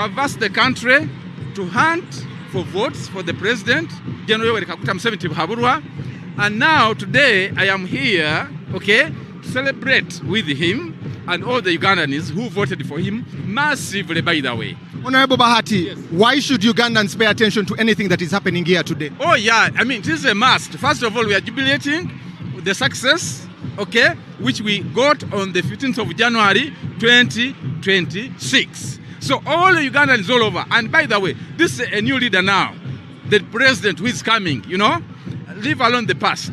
traverse the country to hunt for votes for the president, General Kaguta Museveni Haburwa. And now, today, I am here, okay, to celebrate with him and all the Ugandans who voted for him massively, by the way. Honorable Bahati, yes. Why should Ugandans pay attention to anything that is happening here today? Oh, yeah, I mean, it is a must. First of all, we are jubilating with the success, okay, which we got on the 15th of January 2026. So all Ugandans all over, and by the way, this is a new leader now, the president who is coming, you know, leave alone the past.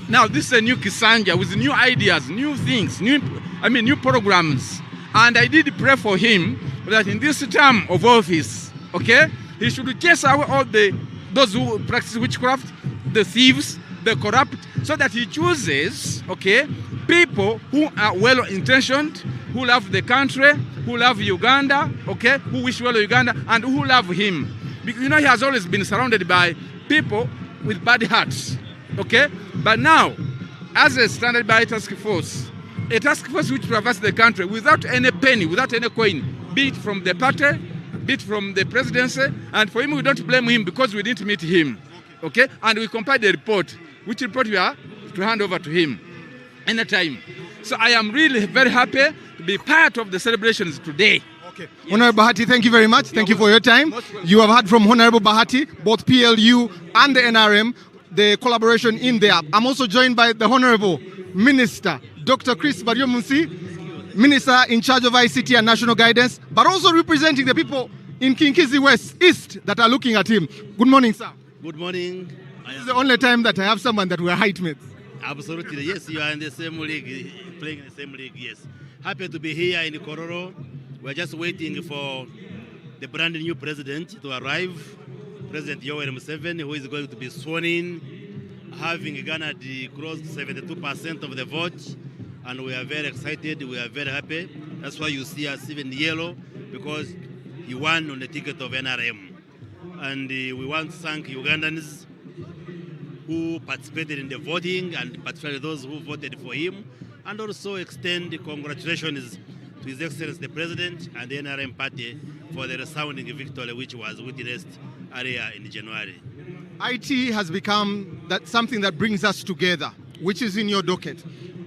Now this is a new Kisanja with new ideas, new things, new programs. And I did pray for him that in this term of office, okay, he should chase away all those who practice witchcraft, the thieves, the corrupt, so that he chooses, okay, people who are well-intentioned, who love the country, who love Uganda, okay, who wish well to Uganda, and who love him. Because, you know, he has always been surrounded by people with bad hearts, okay? But now, as a standard by task force which traverses the country without any penny, without any coin, be it from the party, be it from the presidency, and for him, we don't blame him because we didn't meet him, okay? And we compiled the report, which report we are to hand over to him anytime. So I am really very happy to be part of the celebrations today. Okay. Yes. Honorable Bahati, thank you very much. Thank you for your time. You have heard from Honorable Bahati, both PLU and the NRM, the collaboration in there. I'm also joined by the Honorable Minister, Dr. Chris Baryomunsi, Minister in charge of ICT and National Guidance, but also representing the people in Kinkizi West East that are looking at him. Good morning, sir. Good morning. This is the only time that I have someone that we are height mates. Absolutely, yes, you are in the same league, playing in the same league, yes. Happy to be here in Kololo. We're just waiting for the brand new president to arrive, President Yoweri Museveni, who is going to be sworn in, having garnered close to 72% of the vote. And we are very excited, we are very happy. That's why you see us even yellow, because he won on the ticket of NRM. And we want to thank Ugandans who participated in the voting, and particularly those who voted for him, and also extend congratulations to His Excellency the President and the NRM party for the resounding victory which was witnessed earlier in January. IT has become something that brings us together, which is in your docket.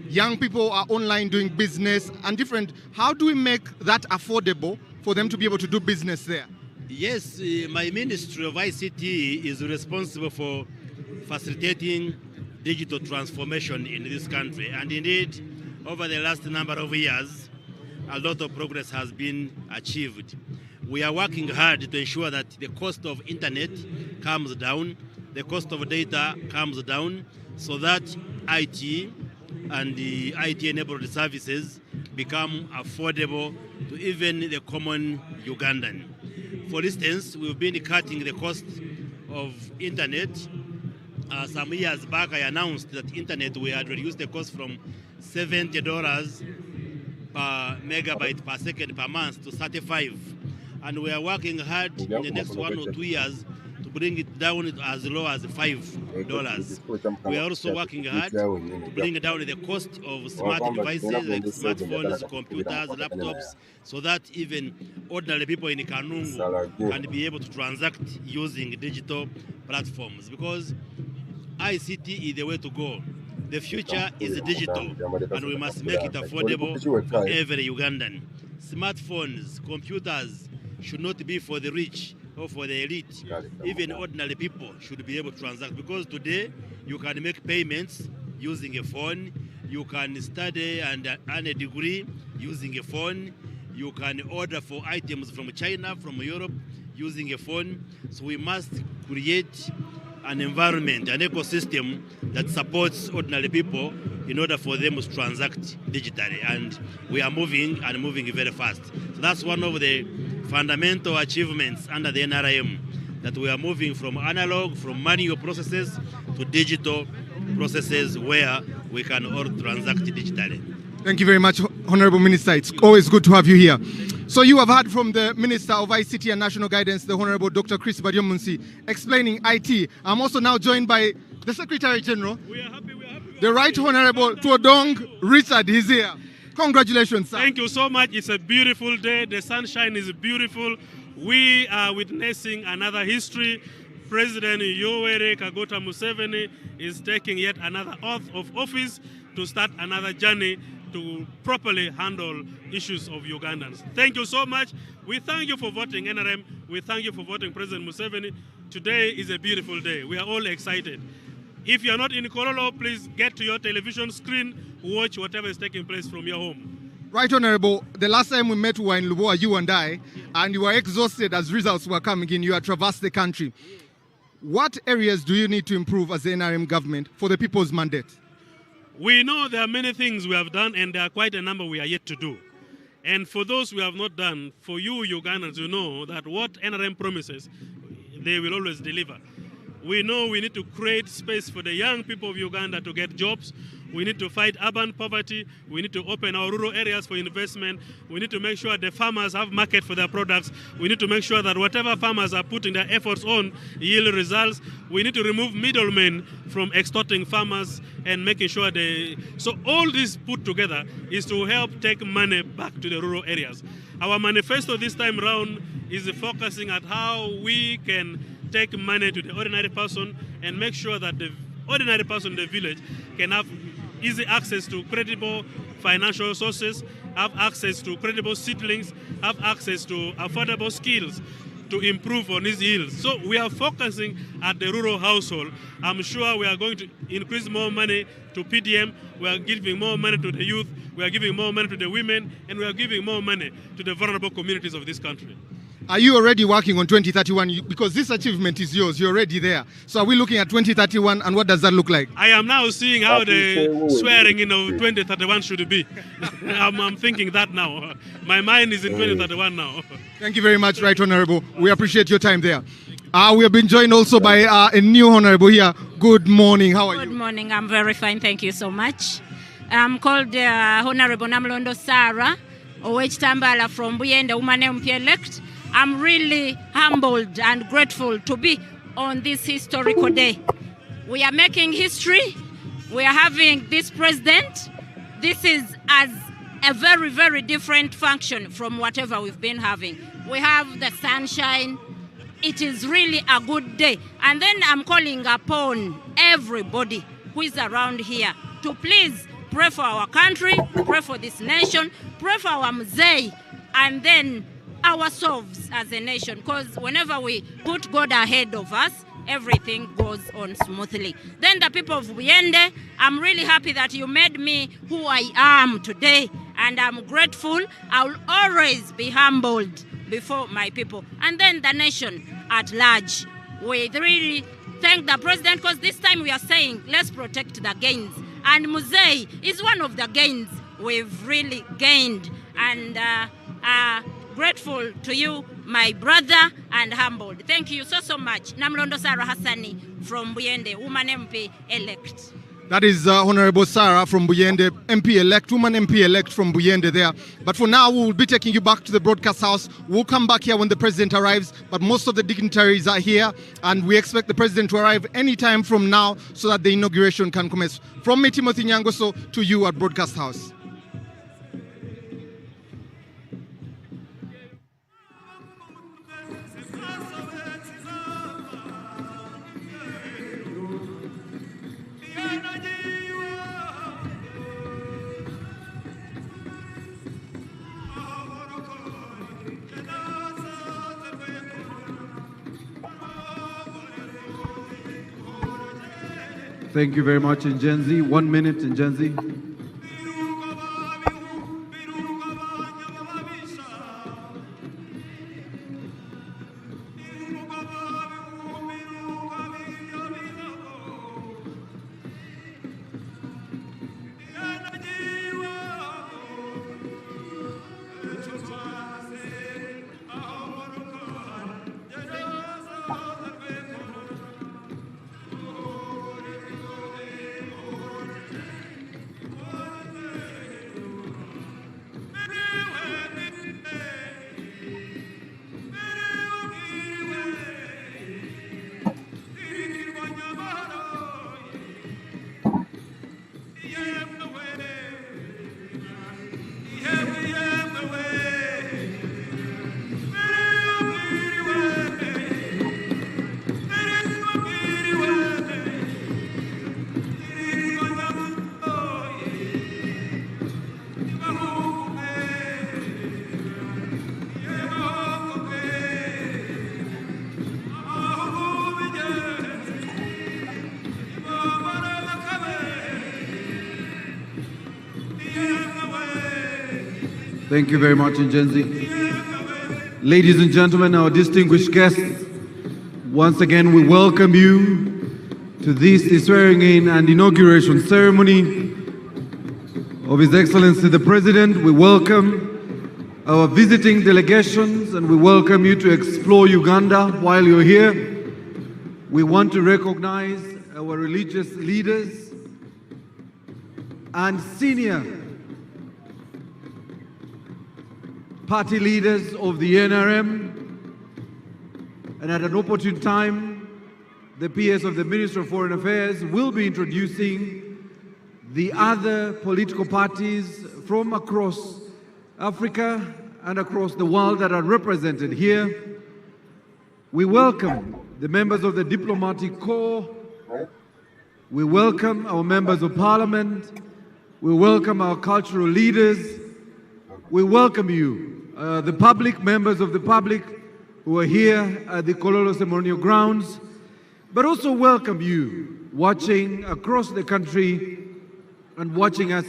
Young people are online doing business and different. How do we make that affordable for them to be able to do business there? Yes, my Ministry of ICT is responsible for facilitating digital transformation in this country. And indeed, over the last number of years, a lot of progress has been achieved. We are working hard to ensure that the cost of internet comes down, the cost of data comes down, so that IT and the IT-enabled services become affordable to even the common Ugandan. For instance, we've been cutting the cost of internet. Some years back, I announced that internet, we had reduced the cost from $70 per megabyte per second per month to $35. And we are working hard in the next 1 or 2 years to bring it down as low as $5. We are also working hard to bring down the cost of smart devices like smartphones, computers, laptops, so that even ordinary people in Kanungu can be able to transact using digital platforms. Because ICT is the way to go. The future is digital, and we must make it affordable for every Ugandan. Smartphones, computers should not be for the rich or for the elite. Even ordinary people should be able to transact, because today you can make payments using a phone, you can study and earn a degree using a phone, you can order for items from China, from Europe using a phone. So we must create an environment, an ecosystem that supports ordinary people in order for them to transact digitally. And we are moving very fast. So that's one of the fundamental achievements under the NRM, that we are moving from analog, from manual processes to digital processes where we can all transact digitally. Thank you very much, Honorable Minister. It's always good to have you here. So you have heard from the Minister of ICT and National Guidance, the Honorable Dr. Chris Baryomunsi, explaining IT. I'm also now joined by the Secretary General, the Right Honorable Tuodong Richard. He's here. Congratulations, sir. Thank you so much. It's a beautiful day. The sunshine is beautiful. We are witnessing another history. President Yoweri Kaguta Museveni is taking yet another oath of office to start another journey to properly handle issues of Ugandans. Thank you so much. We thank you for voting NRM. We thank you for voting President Museveni. Today is a beautiful day. We are all excited. If you are not in Kololo, please get to your television screen, watch whatever is taking place from your home. Right, Honorable. The last time we met, we were in Luboa, you and I, and you were exhausted as results were coming in. You had traversed the country. What areas do you need to improve as the NRM government for the people's mandate? We know there are many things we have done, and there are quite a number we are yet to do. And for those we have not done, for you Ugandans, you know that what NRM promises, they will always deliver. We know we need to create space for the young people of Uganda to get jobs. We need to fight urban poverty. We need to open our rural areas for investment. We need to make sure the farmers have market for their products. We need to make sure that whatever farmers are putting their efforts on yield results. We need to remove middlemen from extorting farmers and making sure they... So all this put together is to help take money back to the rural areas. Our manifesto this time round is focusing at how we can take money to the ordinary person and make sure that the ordinary person in the village can have easy access to credible financial sources, have access to credible seedlings, have access to affordable skills to improve on his yields. So we are focusing at the rural household. I'm sure we are going to increase more money to PDM, we are giving more money to the youth, we are giving more money to the women, and we are giving more money to the vulnerable communities of this country. Are you already working on 2031? Because this achievement is yours, you're already there. So are we looking at 2031 and what does that look like? I am now seeing how the swearing in of 2031 should be. I'm thinking that now. My mind is in 2031 now. Thank you very much, Right Honorable. We appreciate your time there. We have been joined also by a new Honorable here. Good morning, how are you? Good morning, I'm very fine, thank you so much. I'm called Honorable Namlondo Sarah Owech-Tambala from Buyende, Woman MP elect. I'm really humbled and grateful to be on this historical day. We are making history. We are having this president. This is as a very, very different function from whatever we've been having. We have the sunshine. It is really a good day. And then I'm calling upon everybody who is around here to please pray for our country, pray for this nation, pray for our Mzee, and then ourselves as a nation, because whenever we put God ahead of us, everything goes on smoothly. Then the people of Buyende, I'm really happy that you made me who I am today, and I'm grateful. I will always be humbled before my people. And then the nation at large, we really thank the president, because this time we are saying, let's protect the gains. And Mzee is one of the gains we've really gained. And grateful to you, my brother, and humbled. Thank you so much. Namlondo Sarah Hassani from Buyende, Woman MP elect. That is Honorable Sarah from Buyende, MP elect, Woman MP elect from Buyende there. But for now, we will be taking you back to the broadcast house. We'll come back here when the president arrives, but most of the dignitaries are here, and we expect the president to arrive any time from now so that the inauguration can commence. From me, Timothy Nyangoso, to you at broadcast house. Thank you very much, Njenzi. 1 minute, Njenzi. Thank you very much, Njenzi. Ladies and gentlemen, our distinguished guests, once again we welcome you to this swearing in and inauguration ceremony of His Excellency the President. We welcome our visiting delegations and we welcome you to explore Uganda while you're here. We want to recognize our religious leaders and senior party leaders of the NRM, and at an opportune time, the PS of the Ministry of Foreign Affairs will be introducing the other political parties from across Africa and across the world that are represented here. We welcome the members of the diplomatic corps. We welcome our members of parliament. We welcome our cultural leaders. We welcome you, the public, members of the public who are here at the Kololo ceremonial grounds, but also welcome you watching across the country and watching us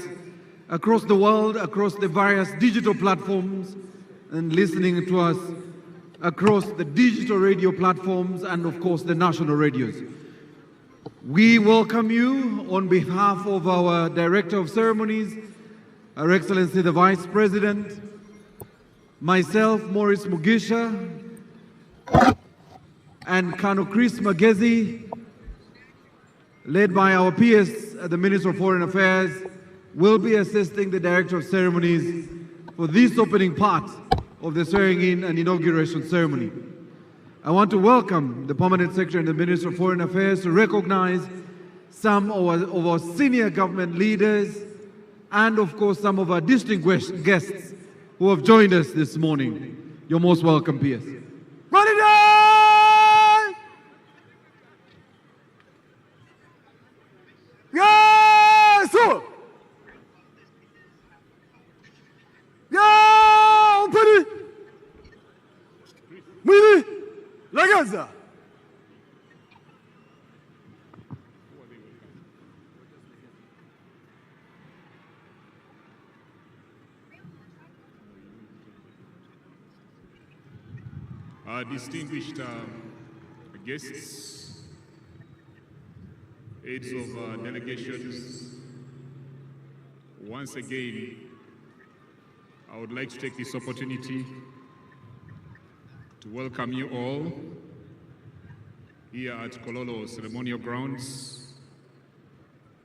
across the world, across the various digital platforms, and listening to us across the digital radio platforms and of course the national radios. We welcome you on behalf of our Director of Ceremonies, Her Excellency the Vice President, myself, Maurice Mugisha, and Colonel Chris Magezi, led by our PS at the Ministry of Foreign Affairs, will be assisting the Director of Ceremonies for this opening part of the swearing in and inauguration ceremony. I want to welcome the Permanent Secretary in the Ministry of Foreign Affairs to recognize some of our senior government leaders and of course some of our distinguished guests who have joined us this morning. You're most welcome, PS. Ready down! Yes, sir! Yeah, Ompani! Mwini! Lagaza! Distinguished guests, aides of delegations, once again, I would like to take this opportunity to welcome you all here at Kololo ceremonial grounds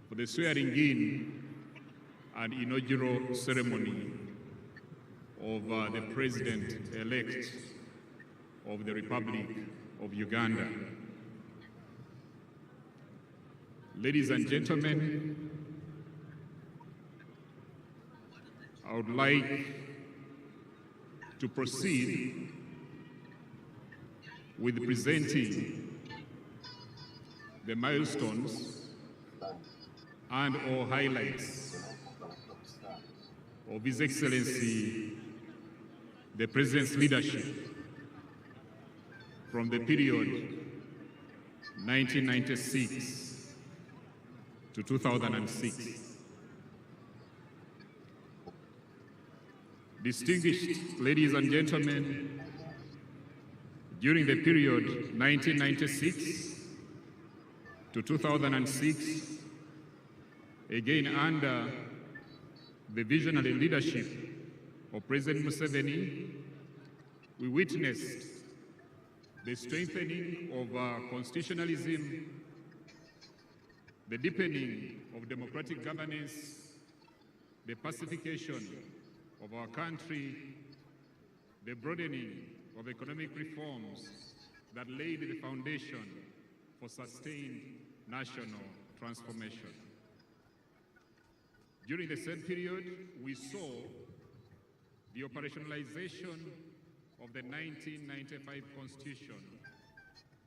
for the swearing in and inaugural ceremony of the President-elect of the Republic of Uganda. Ladies and gentlemen, I would like to proceed with presenting the milestones and or highlights of His Excellency the President's leadership from the period 1996 to 2006. Distinguished ladies and gentlemen, during the period 1996 to 2006, again under the visionary leadership of President Museveni, we witnessed the strengthening of constitutionalism, the deepening of democratic governance, the pacification of our country, the broadening of economic reforms that laid the foundation for sustained national transformation. During the same period, we saw the operationalization of the 1995 Constitution,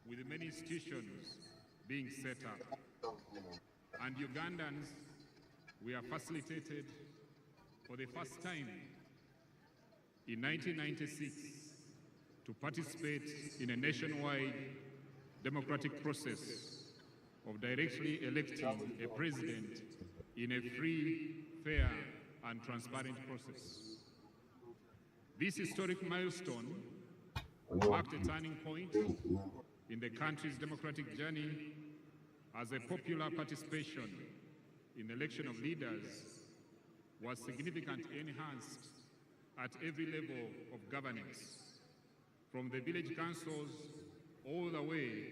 with many institutions being set up. And Ugandans were facilitated for the first time in 1996 to participate in a nationwide democratic process of directly electing a president in a free, fair, and transparent process. This historic milestone marked a turning point in the country's democratic journey as a popular participation in the election of leaders was significantly enhanced at every level of governance, from the village councils all the way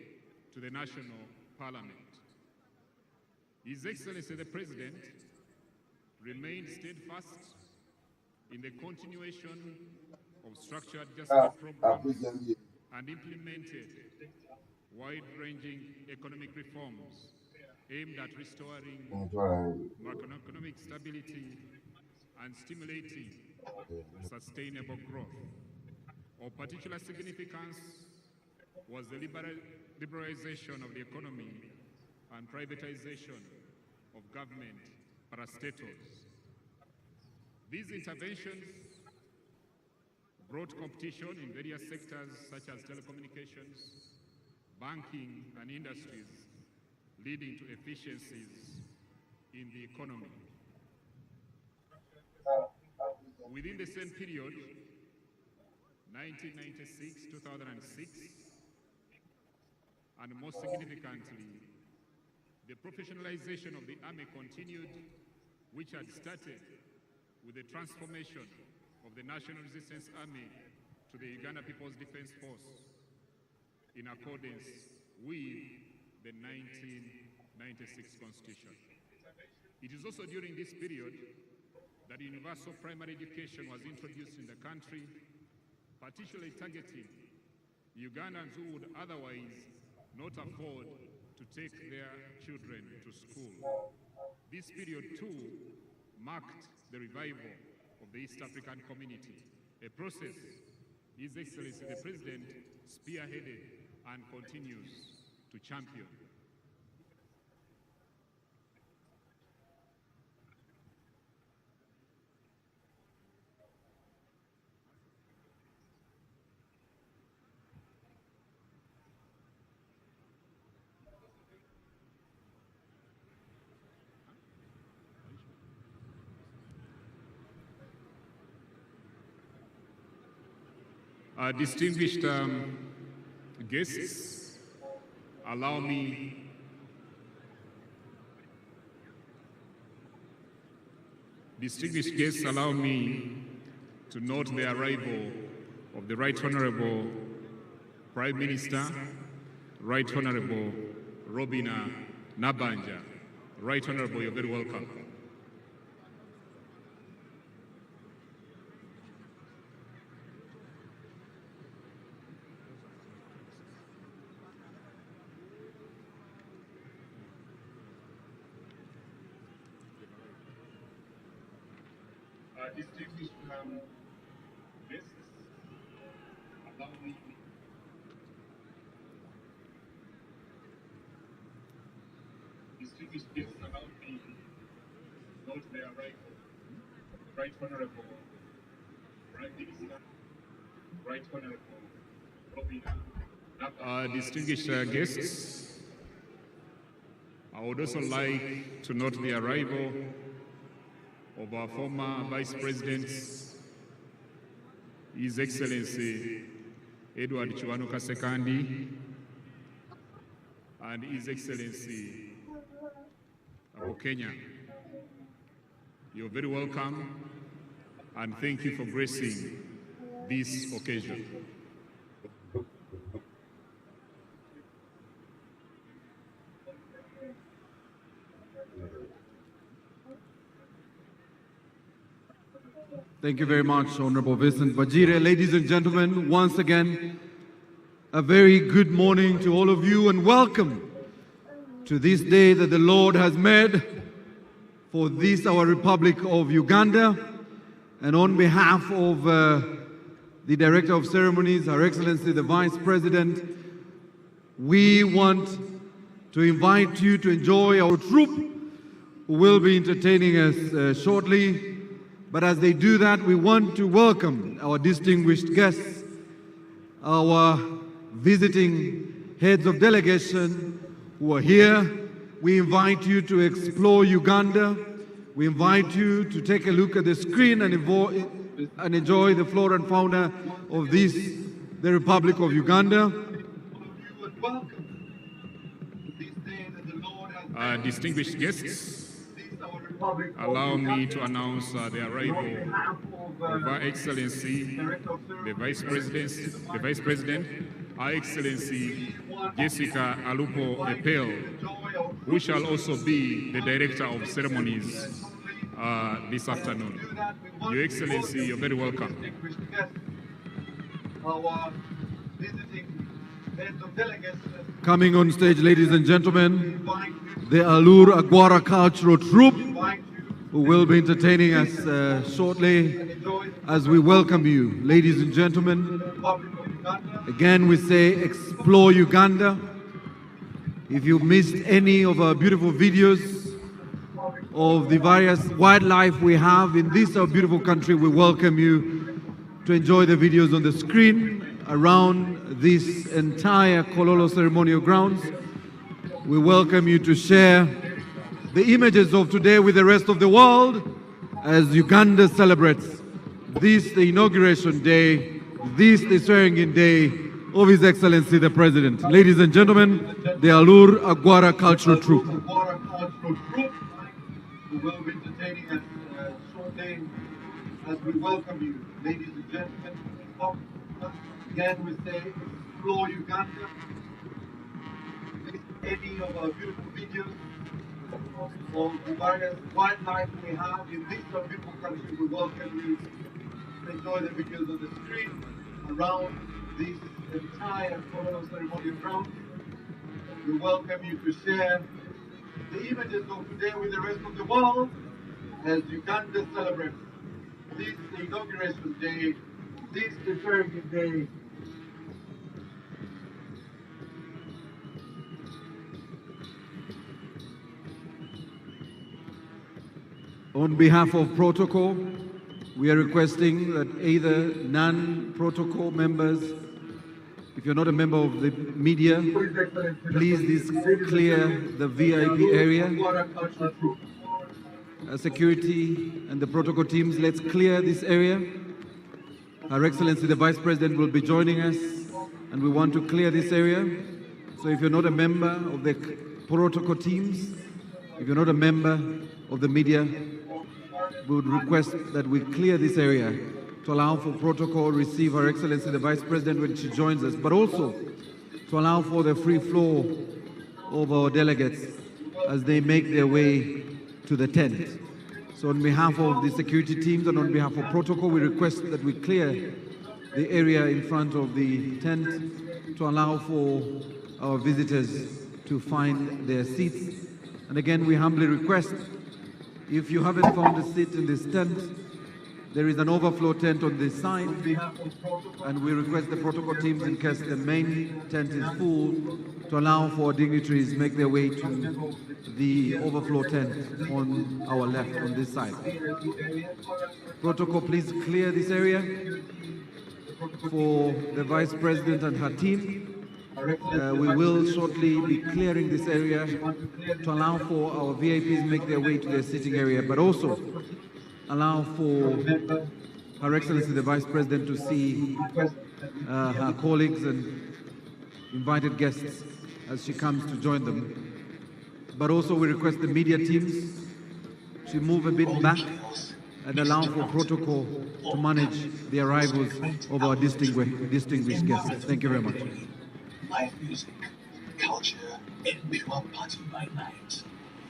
to the national parliament. His Excellency the President remained steadfast in the continuation of structured justice programs and implemented wide-ranging economic reforms aimed at restoring macroeconomic stability and stimulating sustainable growth. Of particular significance was the liberalization of the economy and privatization of government parastatals. These interventions brought competition in various sectors such as telecommunications, banking, and industries, leading to efficiencies in the economy. Within the same period, 1996-2006, and most significantly, the professionalization of the Army continued, which had started with the transformation of the National Resistance Army to the Uganda People's Defense Force in accordance with the 1996 Constitution. It is also during this period that universal primary education was introduced in the country, particularly targeting Ugandans who would otherwise not afford to take their children to school. This period too marked the revival of the East African community, a process His Excellency the President spearheaded and continues to champion. Distinguished guests, allow me to note the arrival of the Right Honorable Prime Minister, Right Honorable Robina Nabanja. Right Honorable, you're very welcome. Distinguished guests, allow me to note the arrival of the Right Honorable Prime Minister, Right Honorable Robina. Distinguished guests, I would also like to note the arrival of our former Vice President, His Excellency Edward Chiwanuka Sekandi, and His Excellency Abu Kenya. You're very welcome, and thank you for gracing this occasion. Thank you very much, Honorable Vincent Bajire. Ladies and gentlemen, once again, a very good morning to all of you and welcome to this day that the Lord has made for this, our Republic of Uganda. And on behalf of the Director of Ceremonies, Her Excellency the Vice President, we want to invite you to enjoy our troupe who will be entertaining us shortly. But as they do that, we want to welcome our distinguished guests, our visiting heads of delegation who are here. We invite you to explore Uganda. We invite you to take a look at the screen and and enjoy the flora and fauna of this, the Republic of Uganda. Distinguished guests, allow me to announce the arrival of Her Excellency, the Vice President, Her Excellency Jessica Alupo Epel, who shall also be the Director of Ceremonies this afternoon. Your Excellency, you're very welcome. Coming on stage, ladies and gentlemen, the Alur Agwara Cultural Troupe, who will be entertaining us shortly as we welcome you. Ladies and gentlemen, again we say explore Uganda. If you missed any of our beautiful videos of the various wildlife we have in this our beautiful country, we welcome you to enjoy the videos on the screen around this entire Kololo ceremonial grounds. We welcome you to share the images of today with the rest of the world as Uganda celebrates this, the inauguration day, this, the swearing-in day of His Excellency the President. Ladies and gentlemen, the Alur Agwara Cultural Troupe. Who will be entertaining us shortly as we welcome you, ladies and gentlemen. Again, we say explore Uganda. Any of our beautiful videos of the various wildlife we have in this our beautiful country, we welcome you to enjoy the videos on the screen around this entire Kololo ceremonial ground. We welcome you to share the images of today with the rest of the world as Uganda celebrates this the inauguration day, this the swearing-in day. On behalf of protocol, we are requesting that either non-protocol members, if you're not a member of the media, please clear the VIP area. Security and the protocol teams, let's clear this area. Her Excellency the Vice President will be joining us and we want to clear this area. So if you're not a member of the protocol teams, if you're not a member of the media, we would request that we clear this area to allow for protocol, receive Her Excellency the Vice President when she joins us, but also to allow for the free flow of our delegates as they make their way to the tent. So on behalf of the security teams and on behalf of protocol, we request that we clear the area in front of the tent to allow for our visitors to find their seats. And again, we humbly request, if you haven't found a seat in this tent, there is an overflow tent on this side, and we request the protocol teams, in case the main tent is full, to allow for dignitaries make their way to the overflow tent on our left, on this side. Protocol, please clear this area for the Vice President and her team. We will shortly be clearing this area to allow for our VIPs make their way to their sitting area, but also allow for Her Excellency the Vice President to see her colleagues and invited guests as she comes to join them. But also we request the media teams to move a bit back and allow for protocol to manage the arrivals of our distinguished guests. Thank you very much. Live music, culture, and pure party by night.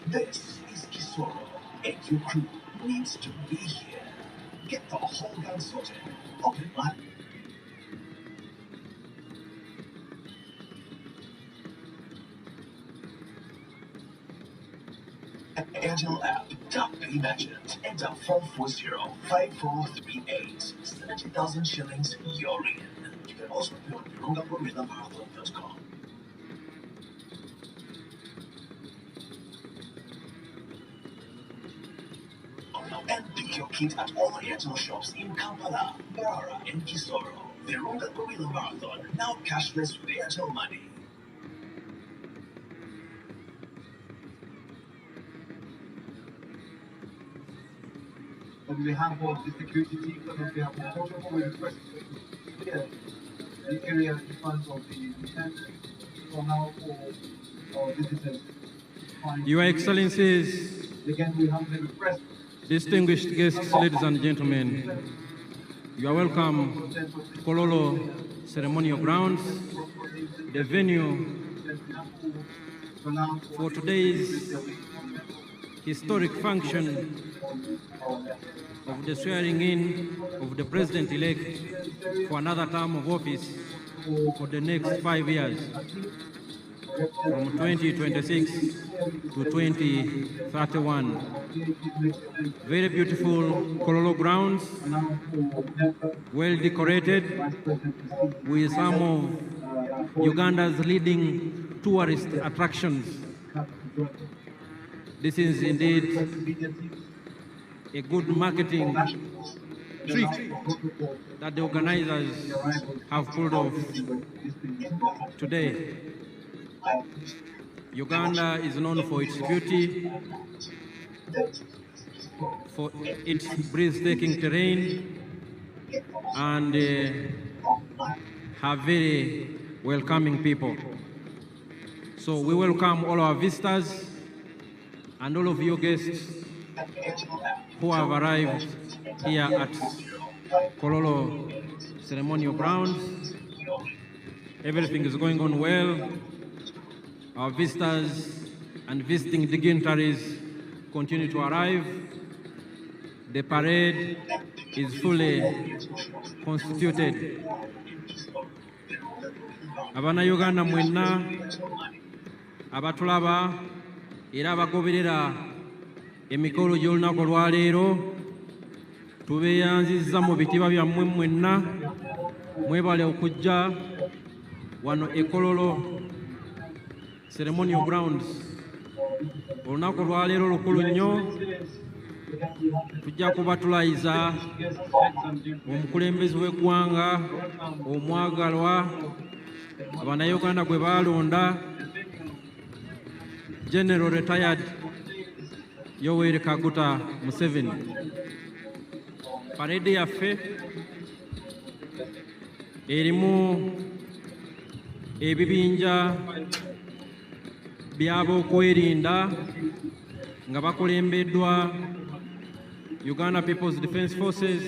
This is Kisoro, and your crew needs to be here. Get the whole gun sorted. Open line. Airtel app, tap Pay Merchant, enter 440-5438. 70,000 shillings, you're in. You can also be on virungapurrhythmmarathon.com. And pick your kit at all Airtel shops in Kampala, Mbarara, and Kisoro. Virunga Gorilla Marathon, now cashless with Airtel Money. on behalf of the security team and on behalf of protocol, we request you to clear the area in front of the tent for now for our visitors. Your Excellencies, Again, we have the request. distinguished guests, ladies and gentlemen, you are welcome to Kololo Ceremonial Grounds, the venue for today's historic function of the swearing in of the President-elect for another term of office for the next 5 years, from 2026 to 2031. Very beautiful Kololo grounds, well decorated with some of Uganda's leading tourist attractions. This is indeed a good marketing trick that the organizers have pulled off today. Uganda is known for its beauty, for its breathtaking terrain, and have very welcoming people. So we welcome all our visitors and all of you guests who have arrived here at Kololo Ceremonial Grounds. Everything is going on well. Our visitors and visiting dignitaries continue to arrive. The parade is fully constituted. Abana Uganda mwenna abatulaba era abagoberera emikolo gy'olunaku olwaleero tubeeyanzizza mu bitiibwa byammwe mwenna mwebale okujja wano e Kololo Ceremonial Grounds. Olunaku olwaleero lukulu nnyo, tujja kubatulayiza omukulembeze w'eggwanga omwagalwa Abannayuganda gwe baalonda, General Retired Yoweri Kaguta Museveni. Parade yaffe erimu ebibinja by'abokwerinda nga bakulembeddwa Uganda People's Defence Forces,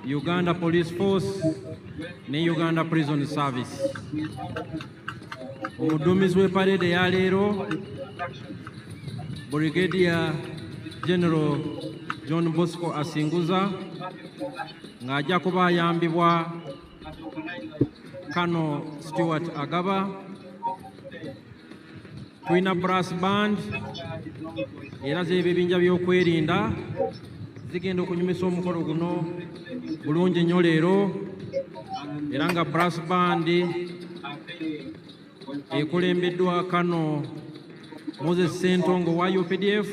Uganda Police Force ne Uganda Prison Service. Omuduumizi w'eparade ya leero Brigadier General John Bosco Asinguza ng'ajja kuba ayambibwa Colonel Stuart Agaba. Tulina brass band era z'ebibinja by'okwerinda zigenda okunyumisa omukolo guno bulungi nnyo leero, era nga brass band ekulembeddwa Kano Moses Sentongo wa UPDF,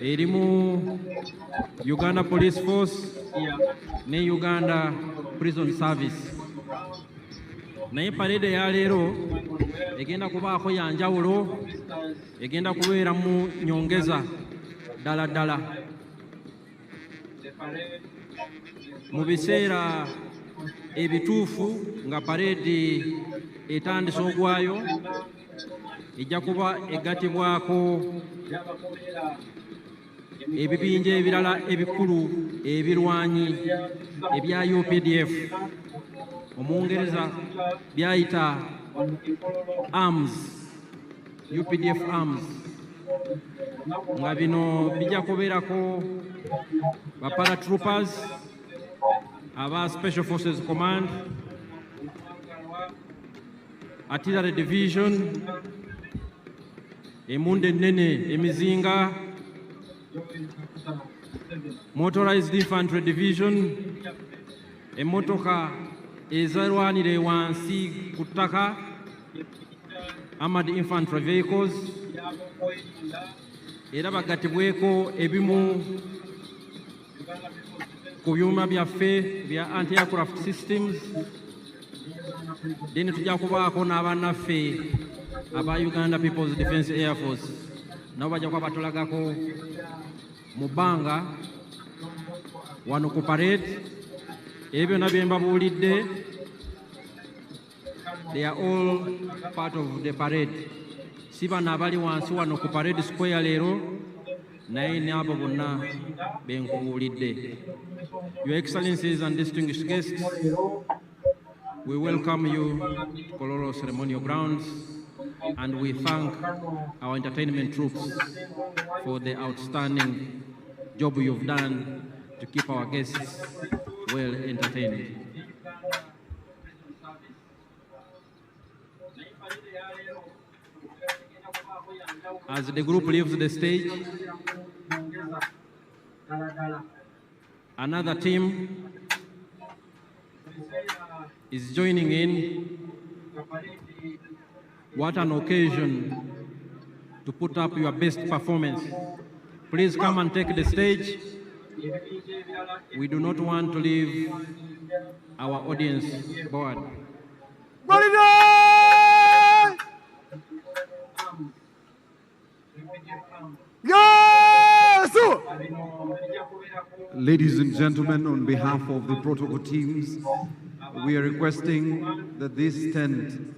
erimu Uganda Police Force ne Uganda Prison Service. Naye parade ya leero egenda kubaako ya njawulo, egenda kubeera mu nyongeza ddala ddala. Mu biseera ebituufu nga parade etandise ogwayo, ejja kuba egattibwako ebibinja ebirala ebikulu ebirwanyi ebya UPDF, Omungereza byayita arms, UPDF arms, nga bino bijja kubeerako ba paratroopers, aba Special Forces Command, Artillery Division, emunde ennene emizinga, Motorized Infantry Division, emmotoka ezalwanire wansi ku ttaka, Armored Infantry Vehicles, era bagattibweko ebimu ku byuma byaffe bya anti-aircraft systems. Then tujja kubaako n'abannaffe aba Uganda People's Defence Air Force, nabo bajja kuba batulagako mu bbanga wano ku parade. Ebyo byonna bye mbabuulidde, they are all part of the parade. Si bano abali wansi wano ku parade square leero, naye n'abo bonna be nkubuulidde. Your Excellencies and distinguished guests, we welcome you to Kololo Ceremonial Grounds, and we thank our entertainment troops for the outstanding job you've done to keep our guests well entertained. As the group leaves the stage, another team is joining in. What an occasion to put up your best performance. Please come and take the stage. We do not want to leave our audience bored. Ladies and gentlemen, on behalf of the protocol teams, we are requesting that this tent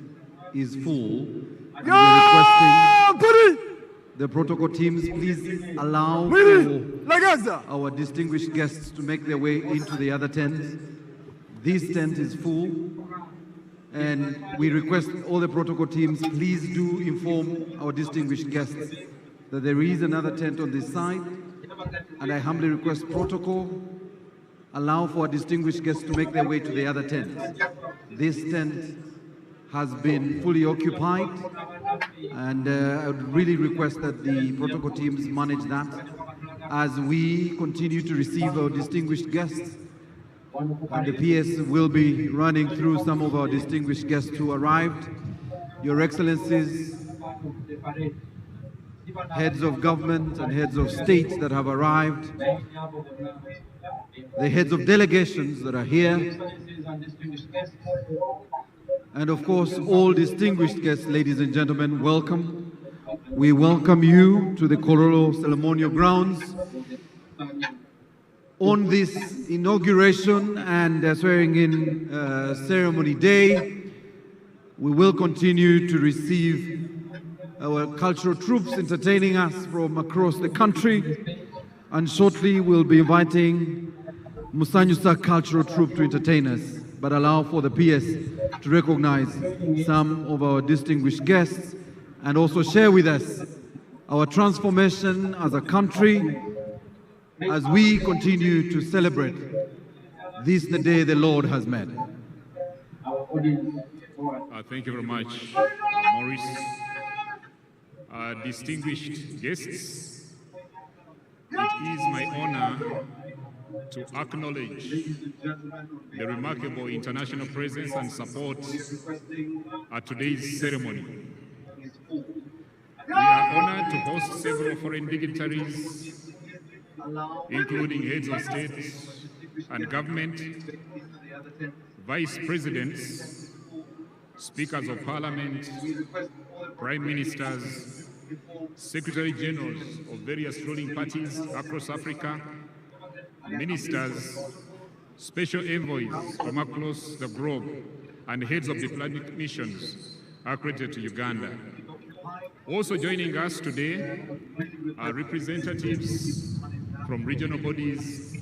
is full. And we are requesting the protocol teams, please allow for our distinguished guests to make their way into the other tents. This tent is full, and we request all the protocol teams, please do inform our distinguished guests that there is another tent on this side, and I humbly request protocol, allow for our distinguished guests to make their way to the other tent. This tent has been fully occupied, and I would really request that the protocol teams manage that as we continue to receive our distinguished guests. And the PS will be running through some of our distinguished guests who arrived. Your Excellencies, heads of government and heads of state that have arrived, the heads of delegations that are here, and of course, all distinguished guests, ladies and gentlemen, welcome. We welcome you to the Kololo Ceremonial Grounds on this inauguration and swearing-in ceremony day. We will continue to receive our cultural troops entertaining us from across the country, and shortly we'll be inviting Musanyusa cultural troupe to entertain us, but allow for the PS to recognize some of our distinguished guests and also share with us our transformation as a country as we continue to celebrate this the day the Lord has made. Thank you very much, Maurice. Distinguished guests, it is my honor to acknowledge the remarkable international presence and support at today's ceremony. We are honored to host several foreign dignitaries, including heads of state and government, vice presidents, speakers of parliament, prime ministers, secretary generals of various ruling parties across Africa, ministers, special envoys from across the globe, and heads of diplomatic missions accredited to Uganda. Also joining us today are representatives from regional bodies,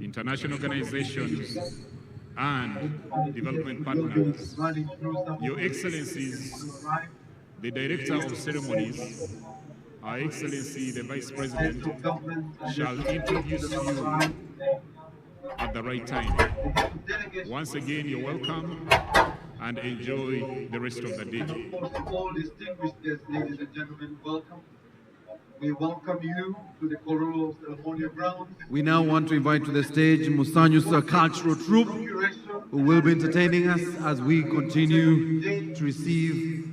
international organizations, and development partners. Your Excellencies, the Director of Ceremonies, Our Excellency the Vice President, shall introduce you at the right time. Once again, you're welcome and enjoy the rest of the day. All distinguished guests, ladies and gentlemen, welcome. We welcome you to the Kololo Ceremonial Grounds. We now want to invite to the stage Musanyusa cultural troupe, who will be entertaining us as we continue to receive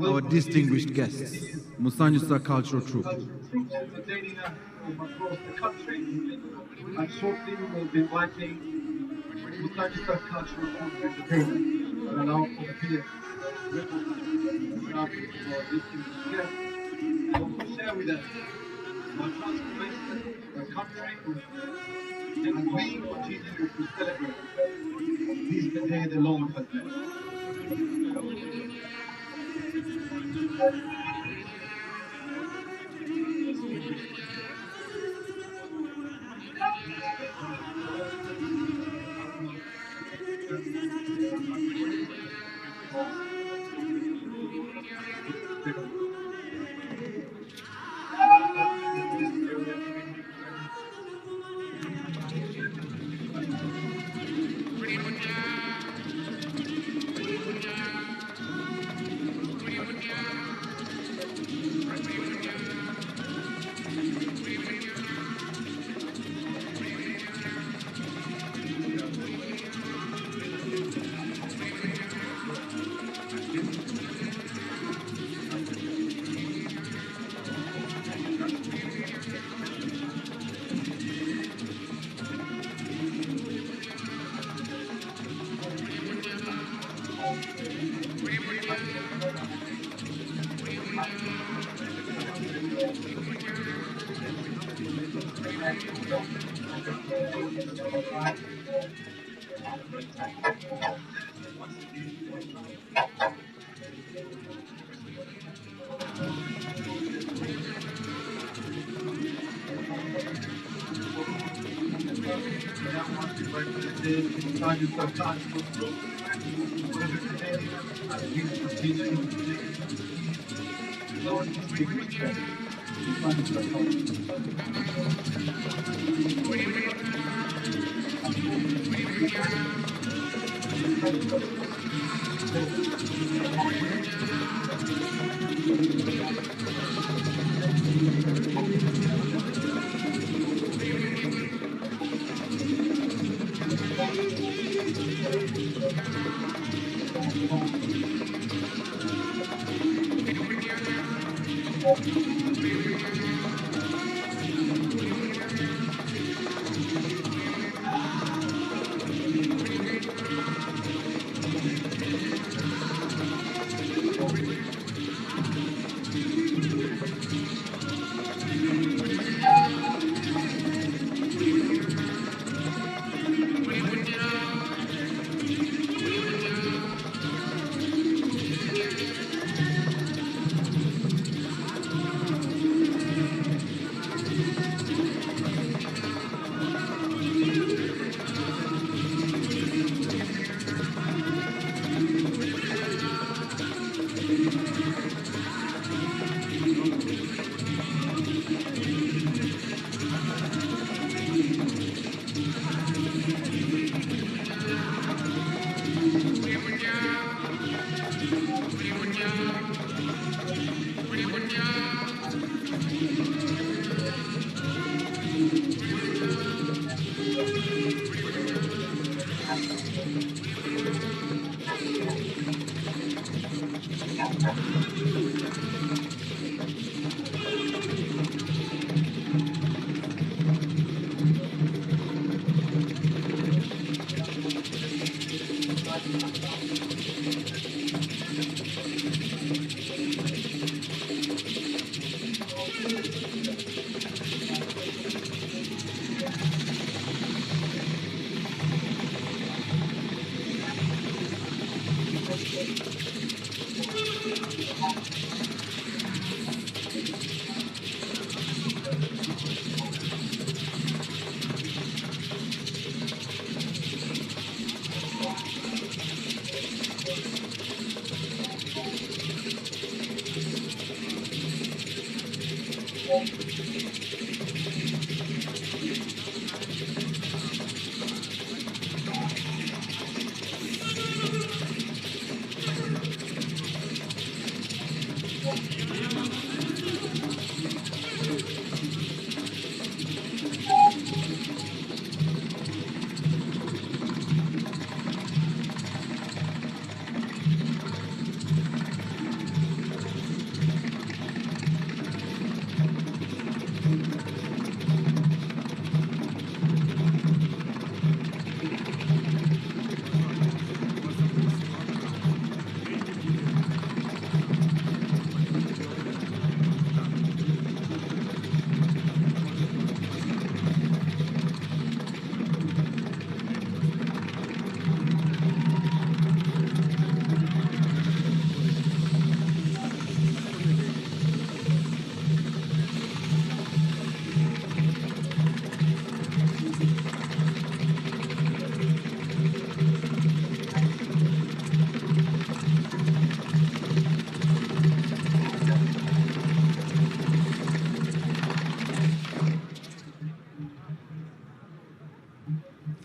our distinguished guests. Musanyusa cultural troupe. Troops entertaining us from across the country, and shortly we will be inviting Mukulayira cultural troupe to entertain and allow for the peers to recognize our distinguished guests and also share with us for transformation of the country, and we continue to celebrate this the day the Lord has made.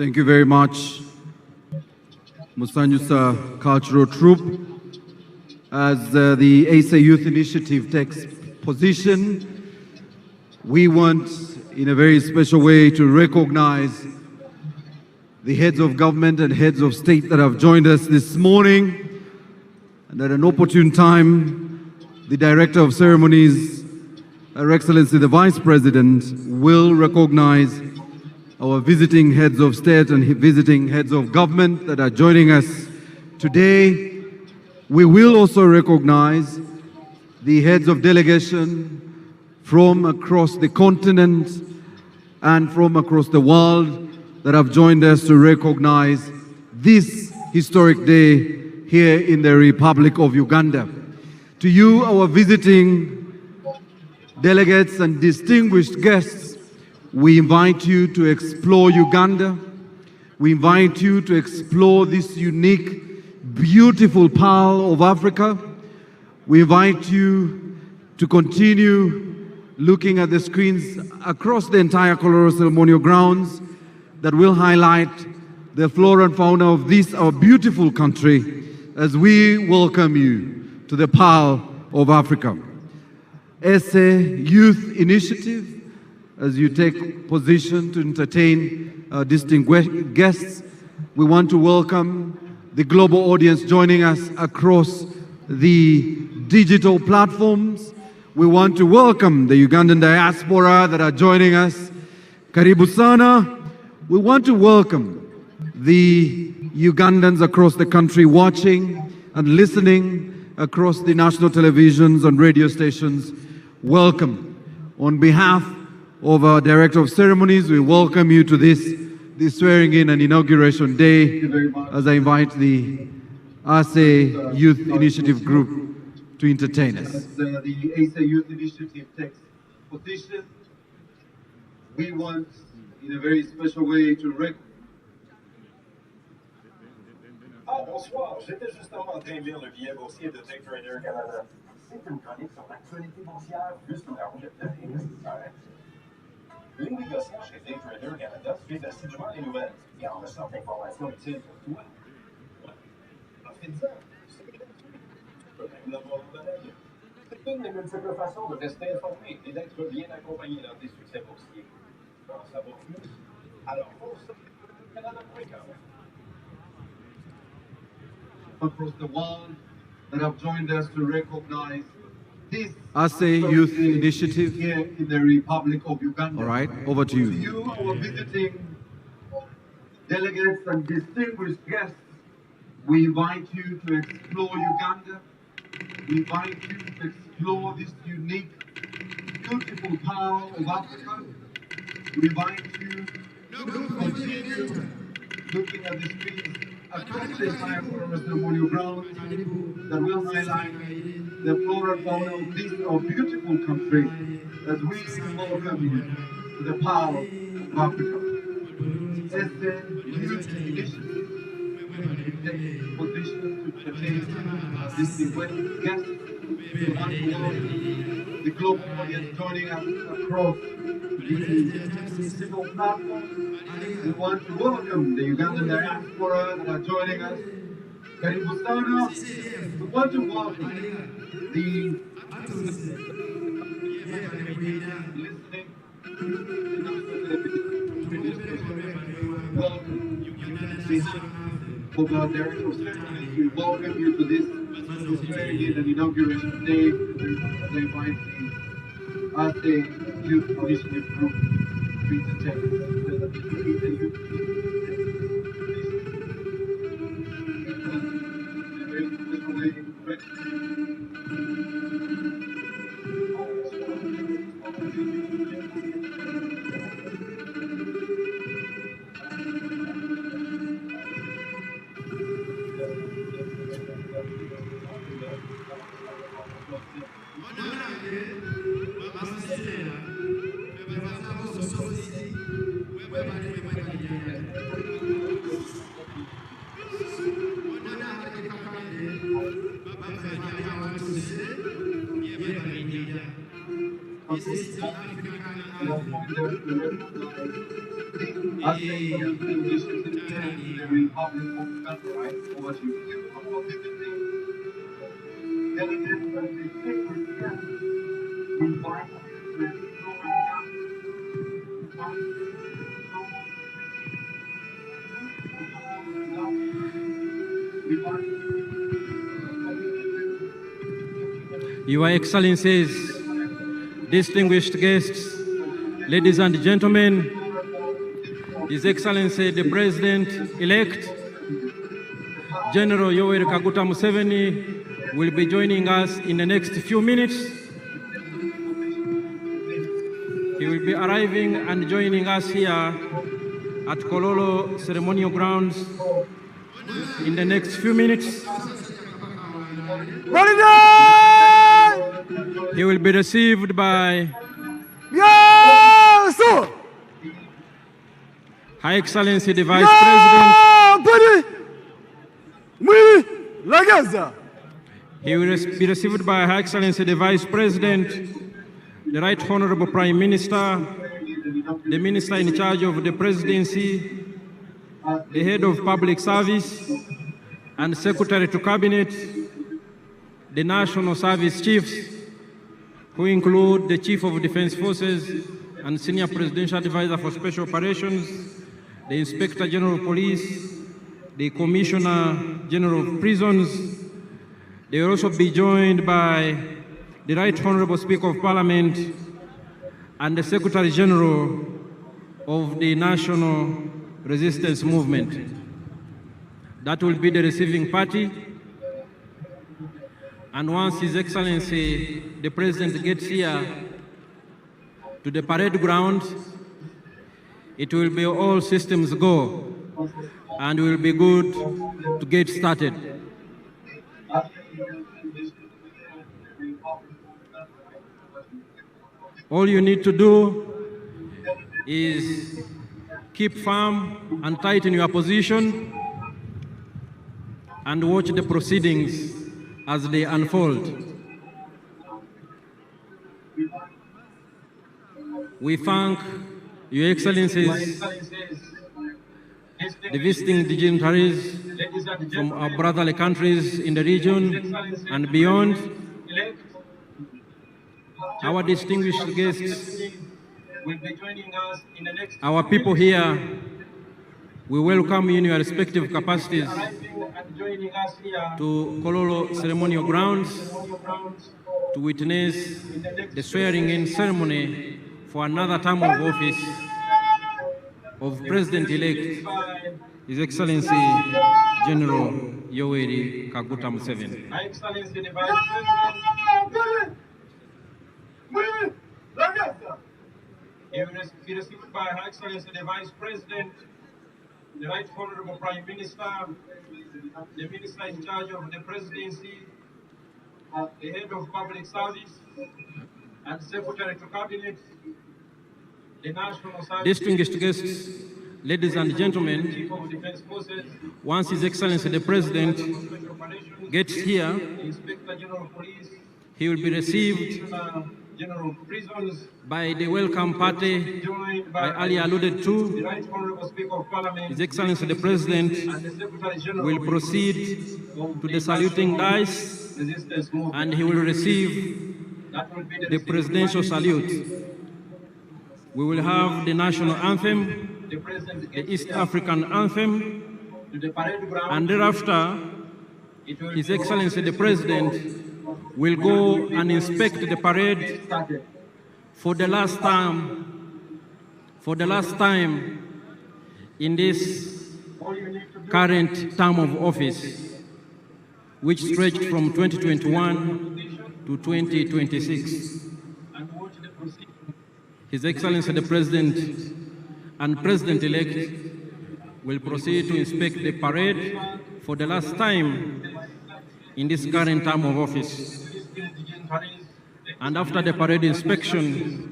Thank you very much, Musanyusa Cultural Troupe. As the ASA Youth Initiative takes position, we want, in a very special way, to recognize the heads of government and heads of state that have joined us this morning. And at an opportune time, the Director of Ceremonies, Her Excellency the Vice President, will recognize our visiting heads of state and visiting heads of government that are joining us today. We will also recognize the heads of delegation from across the continent and from across the world that have joined us to recognize this historic day here in the Republic of Uganda. To you, our visiting delegates and distinguished guests, we invite you to explore Uganda. We invite you to explore this unique, beautiful pearl of Africa. We invite you to continue looking at the screens across the entire Kololo ceremonial grounds that will highlight the flora and fauna of this, our beautiful country, as we welcome you to the pearl of Africa. As a youth initiative, as you take position to entertain our distinguished guests, we want to welcome the global audience joining us across the digital platforms. We want to welcome the Ugandan diaspora that are joining us. Karibu sana. We want to welcome the Ugandans across the country watching and listening across the national televisions and radio stations. Welcome. On behalf of our Director of Ceremonies, we welcome you to this swearing in and inauguration day as I invite the ASA Youth Initiative Group to entertain us. As the ASA Youth Initiative takes position, we want, in a very special way, to recognize. Ah, bonsoir. J'étais justement en train de lire le billet boursier de Day Trader Canada. C'est une chronique sur l'actualité boursière vue sous la rouge de les négociants chez Day Trader Canada suivent assidûment les nouvelles et en ressortent d'informations utiles pour toi. Profite-en. Tu peux même l'avoir en balade. C'est une des multiples façons de rester informé et d'être bien accompagné dans tes succès boursiers. Tu veux en savoir plus? Alors, pour ça, Canada.com. Across the world that have joined us to recognize this ASA Youth Initiative. Here in the Republic of Uganda. All right, over to you. To you, our visiting delegates and distinguished guests, we invite you to explore Uganda. We invite you to explore this unique, beautiful pearl of Africa. We invite you to continue looking at the streets across the entire Kololo ceremonial ground that will highlight the flora and fauna of this, our beautiful country, as we welcome you to the power of Africa. As the youth initiative, we take position to entertain distinguished guests, we want to welcome the global audience joining us across the digital platform. We want to welcome the Ugandan diaspora that are joining us. Karibu sana. We want to welcome the of our Director of Ceremonies. We welcome you to this swearing in and inauguration day as I invite the ASA Youth Initiative Group to entertain. As they continue this to defend the Republic of Kati, over to you. Delegates and distinguished guests, we invite you to explore Your Excellencies, distinguished guests, ladies and gentlemen, His Excellency the President-elect, General Yoweri Kaguta Museveni, will be joining us in the next few minutes. He will be arriving and joining us here at Kololo ceremonial grounds in the next few minutes. He will be received by High Excellency the Vice President. He will be received by High Excellency the Vice President, the Right Honorable Prime Minister, the Minister in charge of the Presidency, the Head of Public Service, and Secretary to Cabinet, the National Service Chiefs, who include the Chief of Defense Forces and Senior Presidential Advisor for Special Operations, the Inspector General of Police, the Commissioner General of Prisons. They will also be joined by the Right Honorable Speaker of Parliament and the Secretary General of the National Resistance Movement. That will be the receiving party. And once His Excellency the President gets here to the parade ground, it will be all systems go, and will be good to get started. All you need to do is keep firm and tight in your position and watch the proceedings as they unfold. We thank Your Excellencies, the visiting dignitaries from our brotherly countries in the region and beyond, our distinguished guests, our people here. We welcome you in your respective capacities to Kololo ceremonial grounds to witness the swearing-in ceremony for another term of office of President-elect His Excellency General Yoweri Kaguta Museveni. Excellency the Vice President, he will be received by Her Excellency the Vice President, the Right Honorable Prime Minister, the Minister in charge of the Presidency, the Head of Public Service, and Secretary to Cabinet, the National Service. Distinguished guests, ladies and gentlemen, once His Excellency the President gets here, he will be received by the welcome party I earlier alluded to. His Excellency the President will proceed to the saluting dice, and he will receive the presidential salute. We will have the national anthem, the East African anthem, and thereafter, His Excellency the President will go and inspect the parade for the last time in this current term of office, which stretched from 2021 to 2026. His Excellency the President and President-elect will proceed to inspect the parade for the last time in this current term of office. And after the parade inspection,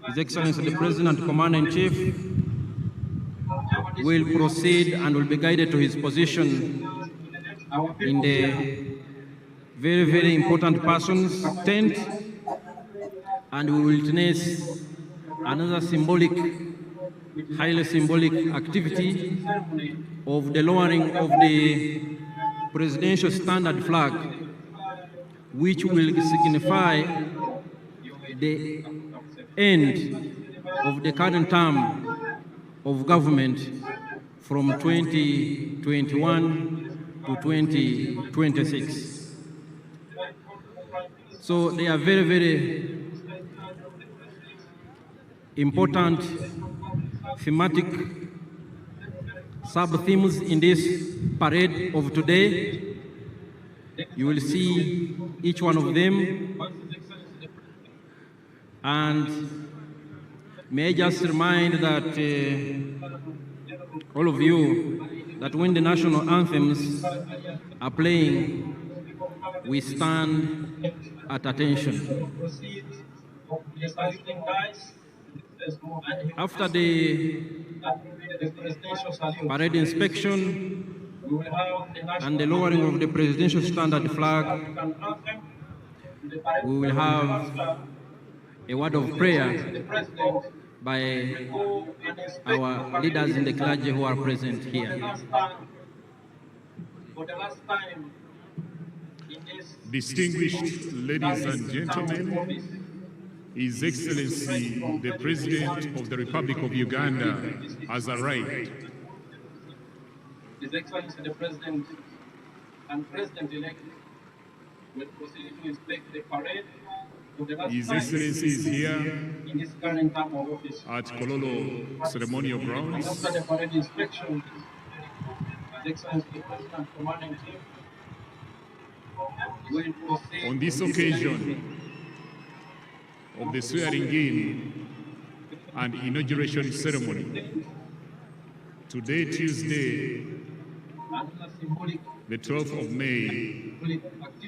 His Excellency the President and Commander-in-Chief will proceed and will be guided to his position in the very, very important person's tent, and we will witness another symbolic highly symbolic activity of the lowering of the presidential standard flag, which will signify the end of the current term of government from 2021 to 2026. So they are very, very important thematic sub-themes in this parade of today. You will see each one of them. And may I just remind that all of you that when the national anthems are playing, we stand at attention. After the parade inspection and the lowering of the presidential standard flag, we will have a word of prayer by our leaders in the clergy who are present here. Distinguished ladies and gentlemen, His Excellency, the President of the Republic of Uganda, has arrived. His Excellency the President and President-elect will proceed to inspect the parade for the last His time Excellency is here in this current term of office. at Kololo ceremonial grounds. After the parade inspection, His Excellency the President commanding team will proceed. On this occasion of the swearing-in and inauguration ceremony, today, Tuesday, the 12th of May,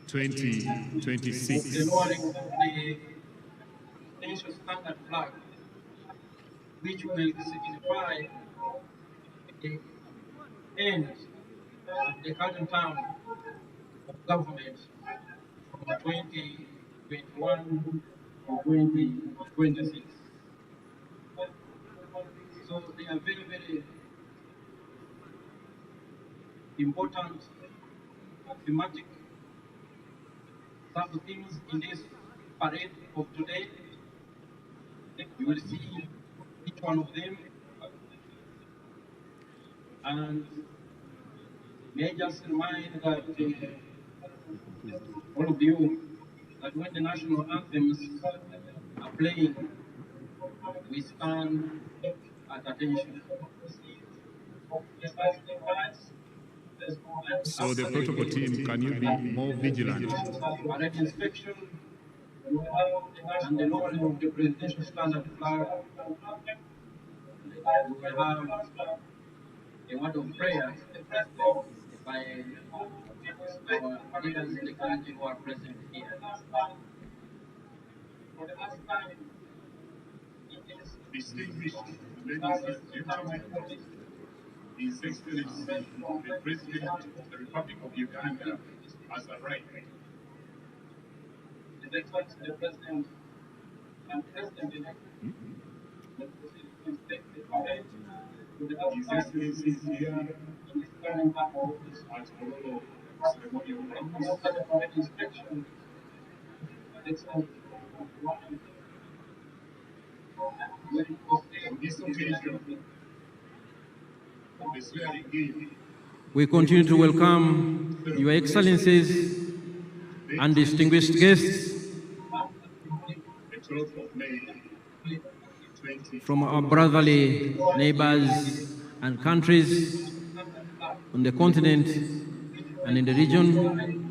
2026. The lowering of the national standard flag, which will signify the end of the current term of government from 2021 to 2026. So they are very, very important thematic sub-themes in this parade of today. You will see each one of them. And may I just remind that all of you that when the national anthems are playing, we stand at attention. So the protocol team, can you be more vigilant? Parade inspection and the lowering of the presidential standard flag. We will have a word of prayer by our leaders in the country who are present here. Distinguished ladies and gentlemen, His Excellency, the President of the Republic of Uganda, has arrived. His Excellency the President and President-elect will proceed to inspect the parade. His Excellency is here in this current term of office. at Kololo ceremonial grounds. After the parade inspection, His Excellency On this occasion of the swearing-in, We continue to welcome Your Excellencies and distinguished guests the 12th of May, 20. from our brotherly neighbors and countries on the continent and in the region.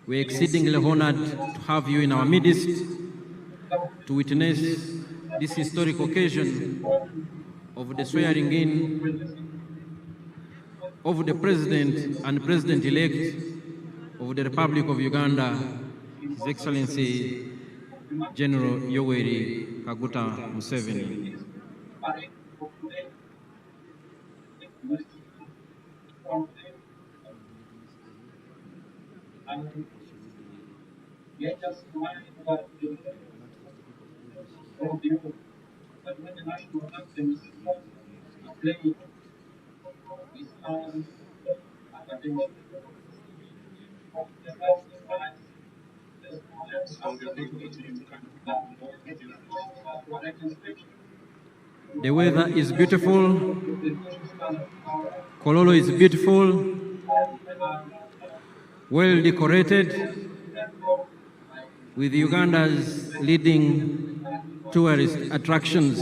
We're exceedingly honored to have you in our midst to witness this historic occasion of the swearing-in of the President and President-elect of the Republic of Uganda, His Excellency General Yoweri Kaguta Museveni. Let us remind that all of you that when the national anthems are played, we stand at attention. The weather is beautiful. Kololo is beautiful, well decorated, with Uganda's leading tourist attractions.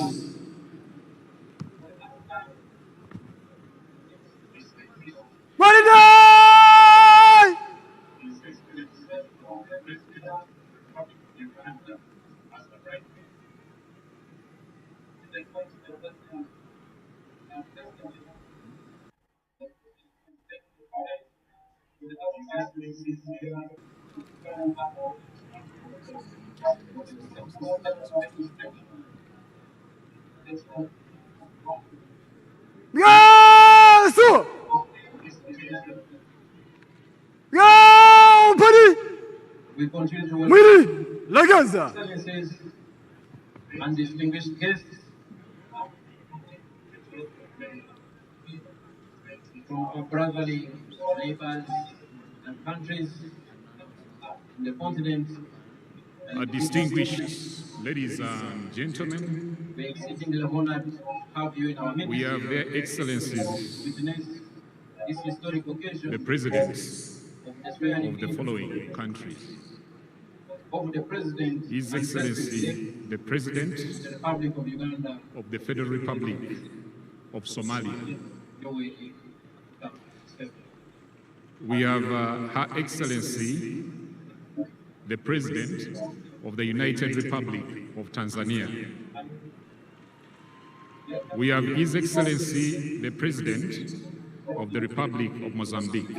We continue to welcome excellencies and distinguished guests from our brotherly neighbors and countries in the continent. Distinguished ladies and gentlemen, we are exceedingly honored to have you in our midst. we have their excellencies, Witness this historic occasion the presidents of the swearing of the in following countries. of the President His and Excellency, the President of the Republic of Uganda, of the Federal Republic of Somalia. Yoweri. We have Her Excellency, the President of the United Republic of Tanzania. We have His Excellency, the President of the Republic of Mozambique.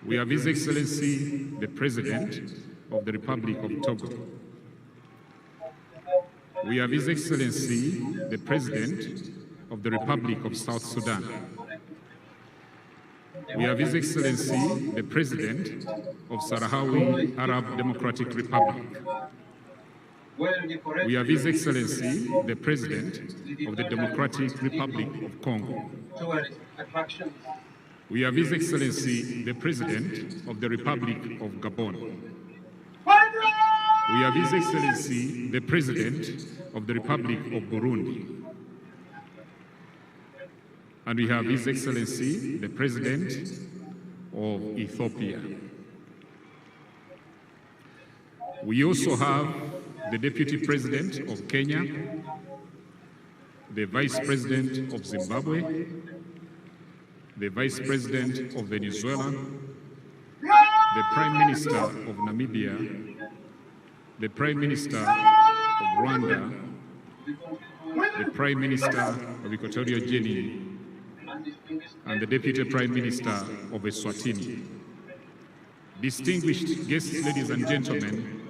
We have His Excellency, the President of the Republic of Togo. We have His Excellency, the President of the Republic of South Sudan. We have His Excellency, the President of Sahrawi Arab Democratic Republic. We have His Excellency, the President of the Democratic Republic of Congo. We have His Excellency, the President of the Republic of Gabon. We have His Excellency, the President of the Republic of Burundi. And we have His Excellency, the President of Ethiopia. We also have the Deputy President of Kenya, the Vice President of Zimbabwe, the Vice President of Venezuela, the Prime Minister of Namibia, the Prime Minister of Rwanda, the Prime Minister of Equatorial Guinea, and the Deputy Prime Minister of Eswatini. Distinguished guests, ladies and gentlemen,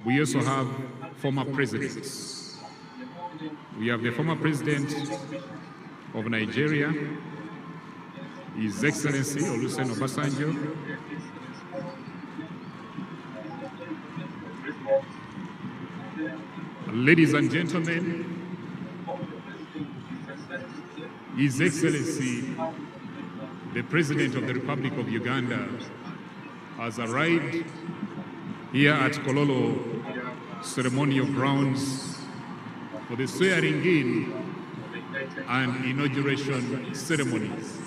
we also have former presidents. We have the former President of Nigeria, His Excellency Olusegun Obasanjo. Ladies and gentlemen, His Excellency, the President of the Republic of Uganda, has arrived here at Kololo ceremonial grounds for the swearing-in and inauguration ceremonies.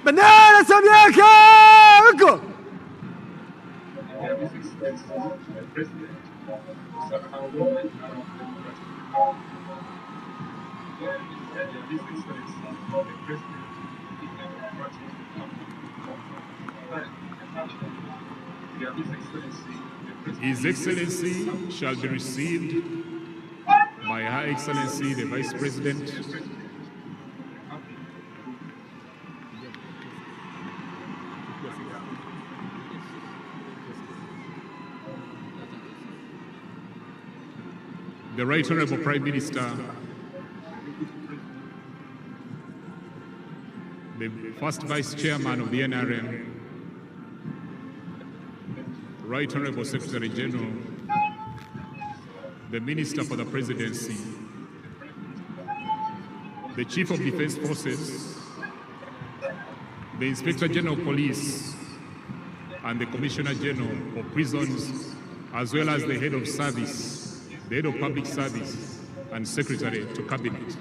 Banana Samyaka! His Excellency shall be received by Her Excellency the Vice President the Right Honorable Prime Minister, the first Vice Chairman of the NRM, Right Honorable Secretary General, the Minister for the Presidency, the Chief of Defense Forces, the Inspector General of Police, and the Commissioner General of Prisons, as well as the Head of Service, the Head of Public Service, and Secretary to Cabinet.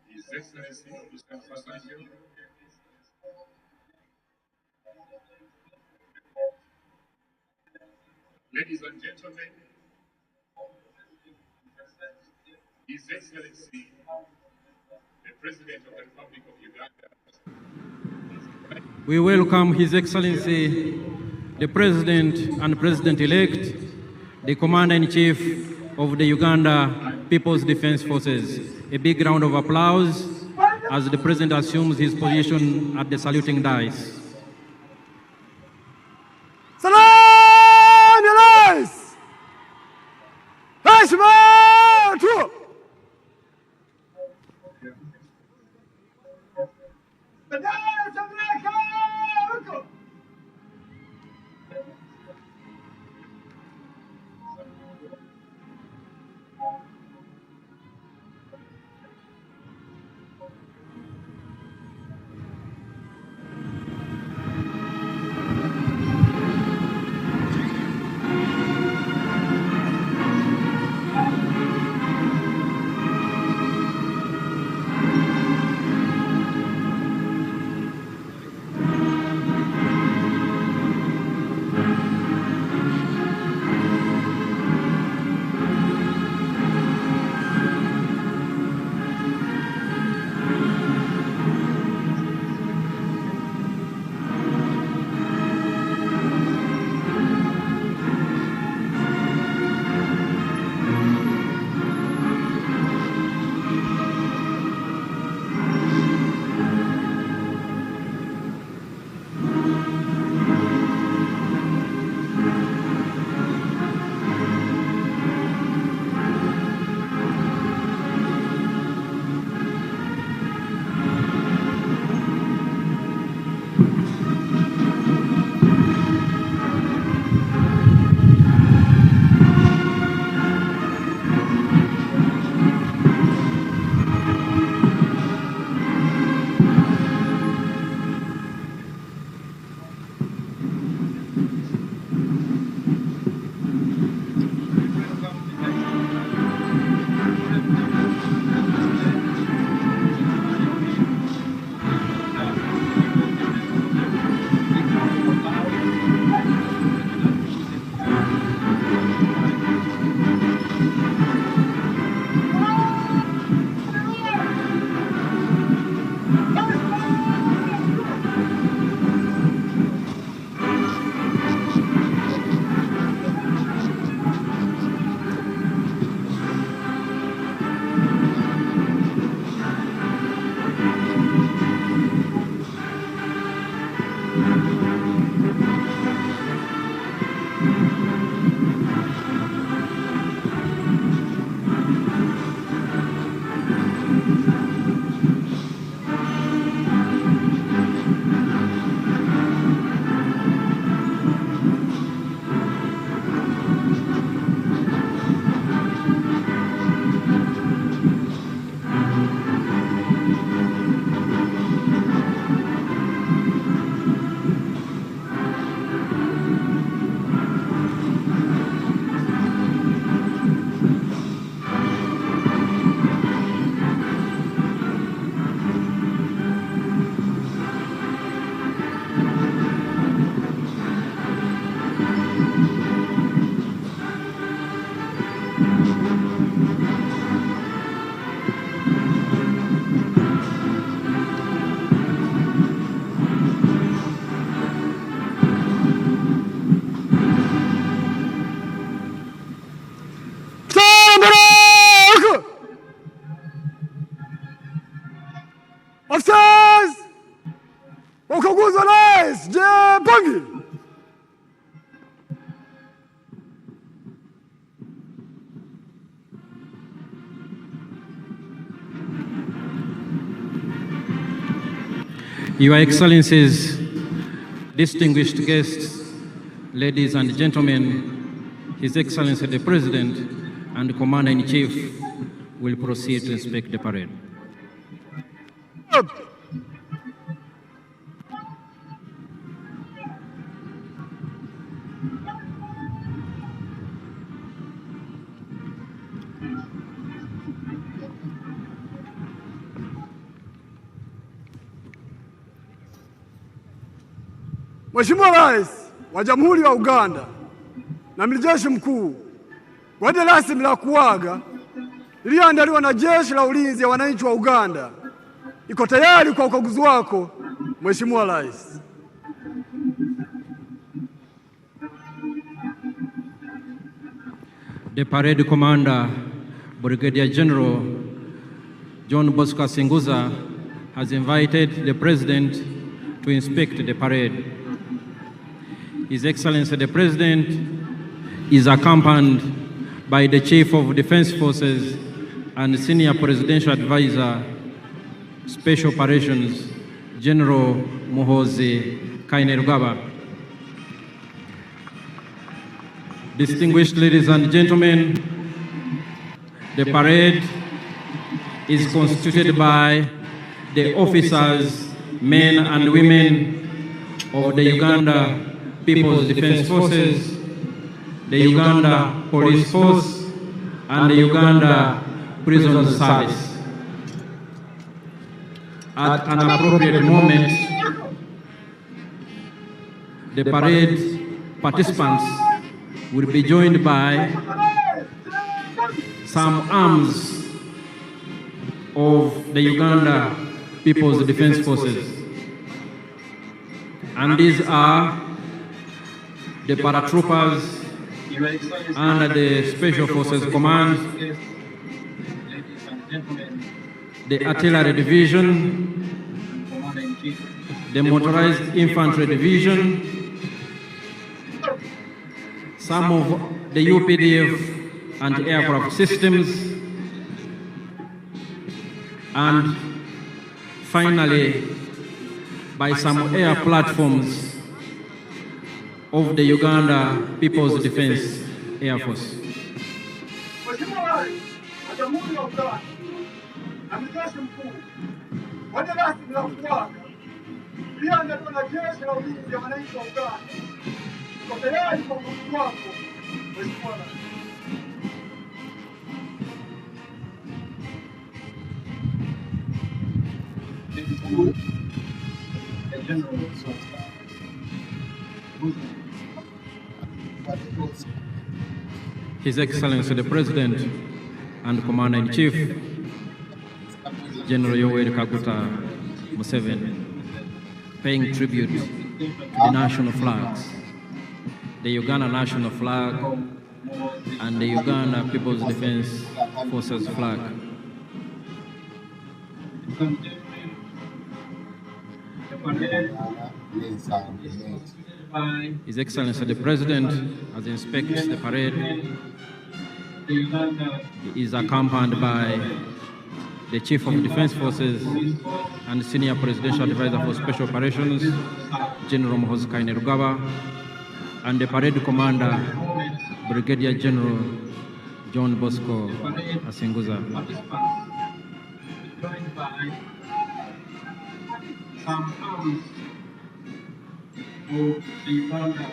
His Excellency, Mr. Fasanjo, ladies and gentlemen, His Excellency, the President of the Republic of Uganda. We welcome His Excellency, the President and President-elect, the Commander-in-Chief of the Uganda People's Defense Forces. A big round of applause as the President assumes his position at the saluting dais. Salam alaikum. Hashmatu. Officers! Wakaguzwa naye! Rais Jipange. Your Excellencies, distinguished guests, ladies and gentlemen, His Excellency the President and Commander-in-Chief will proceed to inspect the parade. Mheshimiwa Rais wa Jamhuri ya Uganda na Amiri Jeshi Mkuu, gwaride rasmi la kuaga iliyoandaliwa na Jeshi la Ulinzi ya Wananchi wa Uganda iko tayari kwa ukaguzi wako, Mheshimiwa Rais. The parade commander, Brigadier General John Bosco Singuza, has invited the President to inspect the parade. His Excellency the President is accompanied by the Chief of Defense Forces and Senior Presidential Advisor, Special Operations, General Muhoozi Kainerugaba. Distinguished ladies and gentlemen, the parade is constituted by the officers, men and women of the Uganda People's Defense Forces, the Uganda Police Force, and the Uganda Prison Service. At an appropriate moment, the parade participants will be joined by some arms of the Uganda People's Defense Forces. And these are the paratroopers under the Special Forces Command, the Artillery Division, the Motorized Infantry Division, some of the UPDF anti-aircraft systems, and finally by some air platforms of the Uganda People's Defense Air Force. Mheshimiwa Rais wa Jamhuri ya Uganda na Amiri Jeshi Mkuu, gwaride rasmi la kuaga iliyoandaliwa na Jeshi la Ulinzi ya Wananchi wa Uganda iko tayari kwa ukaguzi wako, Mheshimiwa Rais. His Excellency the President and Commander-in-Chief, General Yoweri Kaguta Museveni, paying tribute to the national flags, the Uganda national flag and the Uganda People's Defense Forces flag. His Excellency the President, as he inspects the parade, he is accompanied by the Chief of Defense Forces and Senior Presidential Advisor for Special Operations, General Muhoozi Kainerugaba, and the parade commander, Brigadier General John Bosco Asinguza. Some arms of the Uganda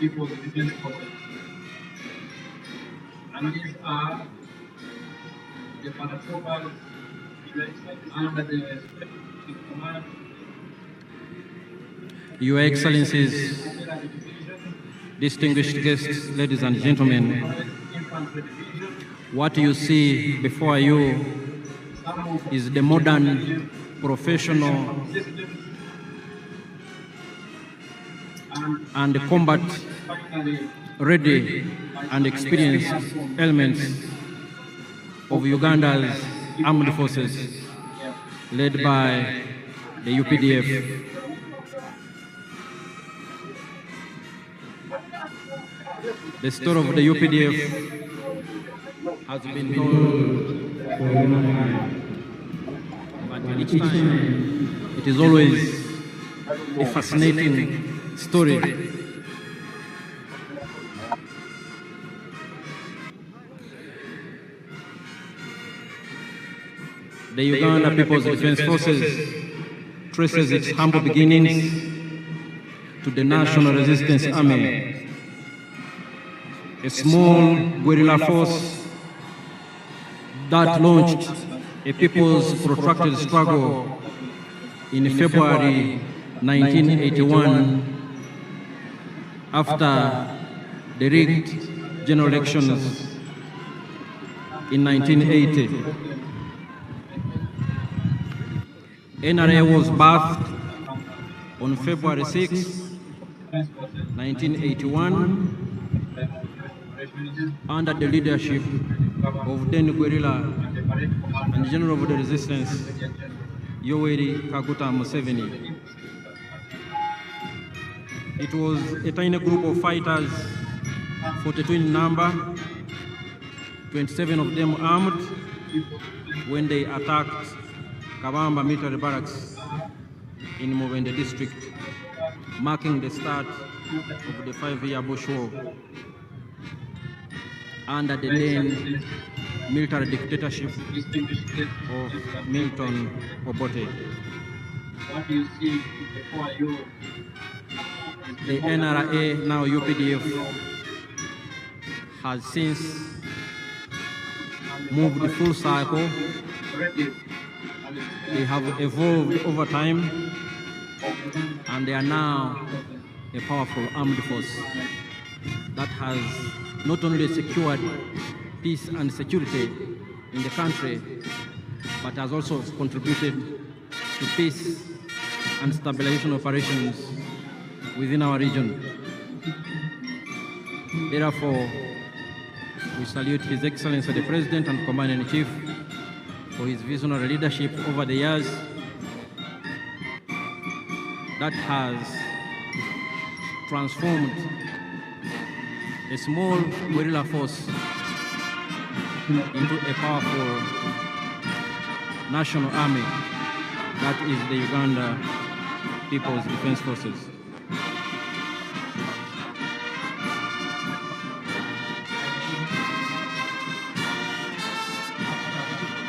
People's Defense Forces. And these are the paratroopers under the command. Your Excellencies, distinguished guests, ladies and gentlemen, what you see before you is the modern, professional, and combat ready and experienced elements of Uganda's armed forces, led by the UPDF. The story of the UPDF has been told for a long time, but each time it is always a fascinating story. The Uganda People's Defense Forces traces its humble beginnings to the National Resistance Army, a small guerrilla force that launched a people's protracted struggle in February 1981 after the rigged general elections in 1980. NRA was birthed on February 6, 1981, under the leadership of then guerrilla and general of the resistance, Yoweri Kaguta Museveni. It was a tiny group of fighters, 42 in number, 27 of them armed, when they attacked Kabamba military barracks in Mubende district, marking the start of the 5-year Bush War under the then military dictatorship of Milton Obote. What do you see before you? The NRA, now UPDF, has since moved the full cycle. They have evolved over time, and they are now a powerful armed force that has not only secured peace and security in the country, but has also contributed to peace and stabilization operations within our region. Therefore, we salute His Excellency the President and Commander-in-Chief for his visionary leadership over the years that has transformed a small guerrilla force into a powerful national army that is the Uganda People's Defense Forces.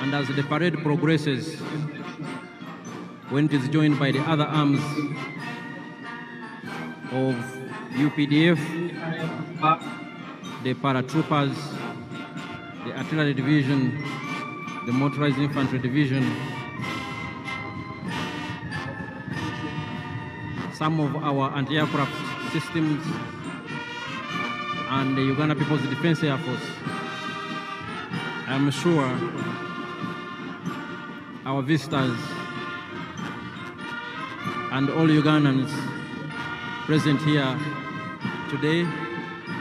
And as the parade progresses, when it is joined by the other arms of UPDF, the paratroopers, the artillery division, the motorized infantry division, some of our anti-aircraft systems, and the Uganda People's Defense Air Force, I'm sure our visitors and all Ugandans present here today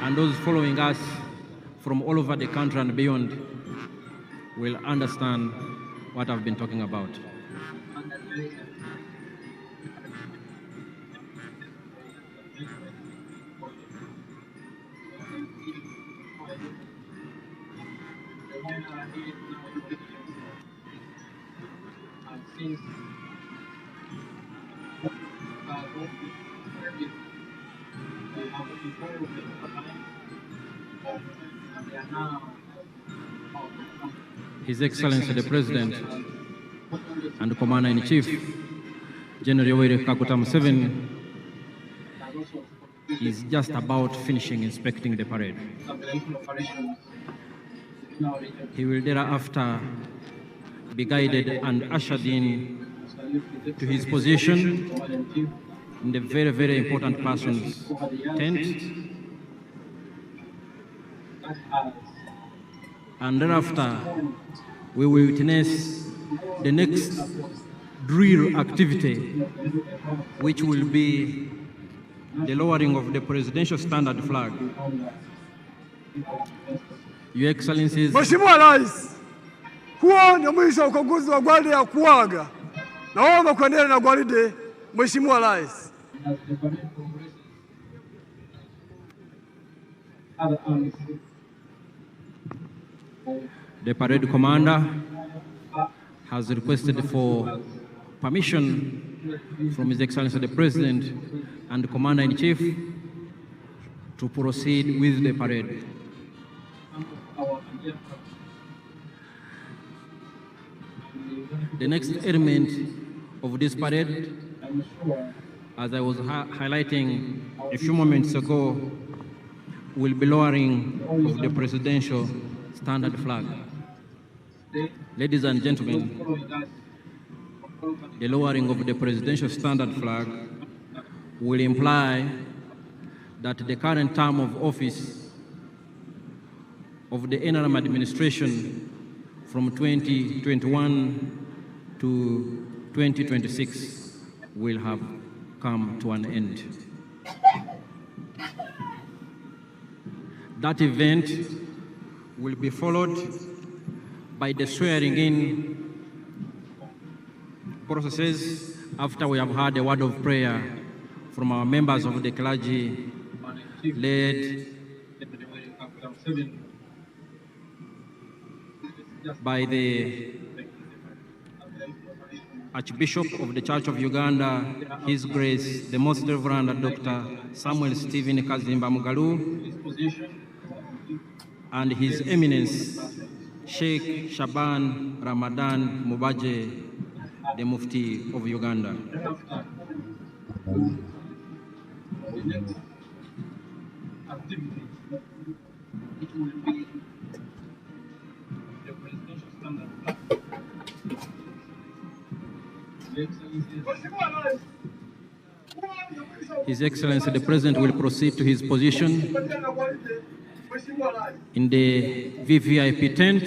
and those following us from all over the country and beyond will understand what I've been talking about. His Excellency the President and Commander-in-Chief, General Yoweri Kaguta Museveni, is just about finishing inspecting the parade. He will thereafter be guided and ushered in to his position in the very, very important person's tent. And thereafter, we will witness the next drill activity, which will be the lowering of the presidential standard flag. Your Excellencies, Mheshimiwa Rais, huo ndio mwisho wa ukaguzi wa gwaride ya kuaga. Naomba kuendelea na gwaride, Mheshimiwa Rais. other arms. The parade commander has requested for permission from His Excellency the President and the Commander-in-Chief to proceed with the parade. The next element of this parade, as I was highlighting a few moments ago, will be lowering of the presidential standard flag. Ladies and gentlemen, the lowering of the presidential standard flag will imply that the current term of office of the NRM administration from 2021 to 2026 will have come to an end. That event will be followed by the swearing-in processes after we have had a word of prayer from our members of the clergy led by the Archbishop of the Church of Uganda, His Grace, the Most Reverend Dr. Samuel Stephen Kazimba Mugalu, and His Eminence, Sheikh Shaban Ramadan Mubaje, the Mufti of Uganda. His Excellency the President will proceed to his position in the VVIP tent,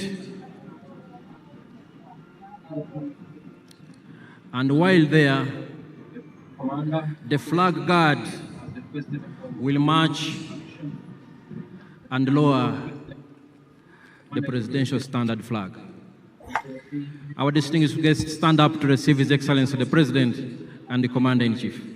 and while there, the flag guard will march and lower the presidential standard flag. Our distinguished guests stand up to receive His Excellency the President and the Commander-in-Chief.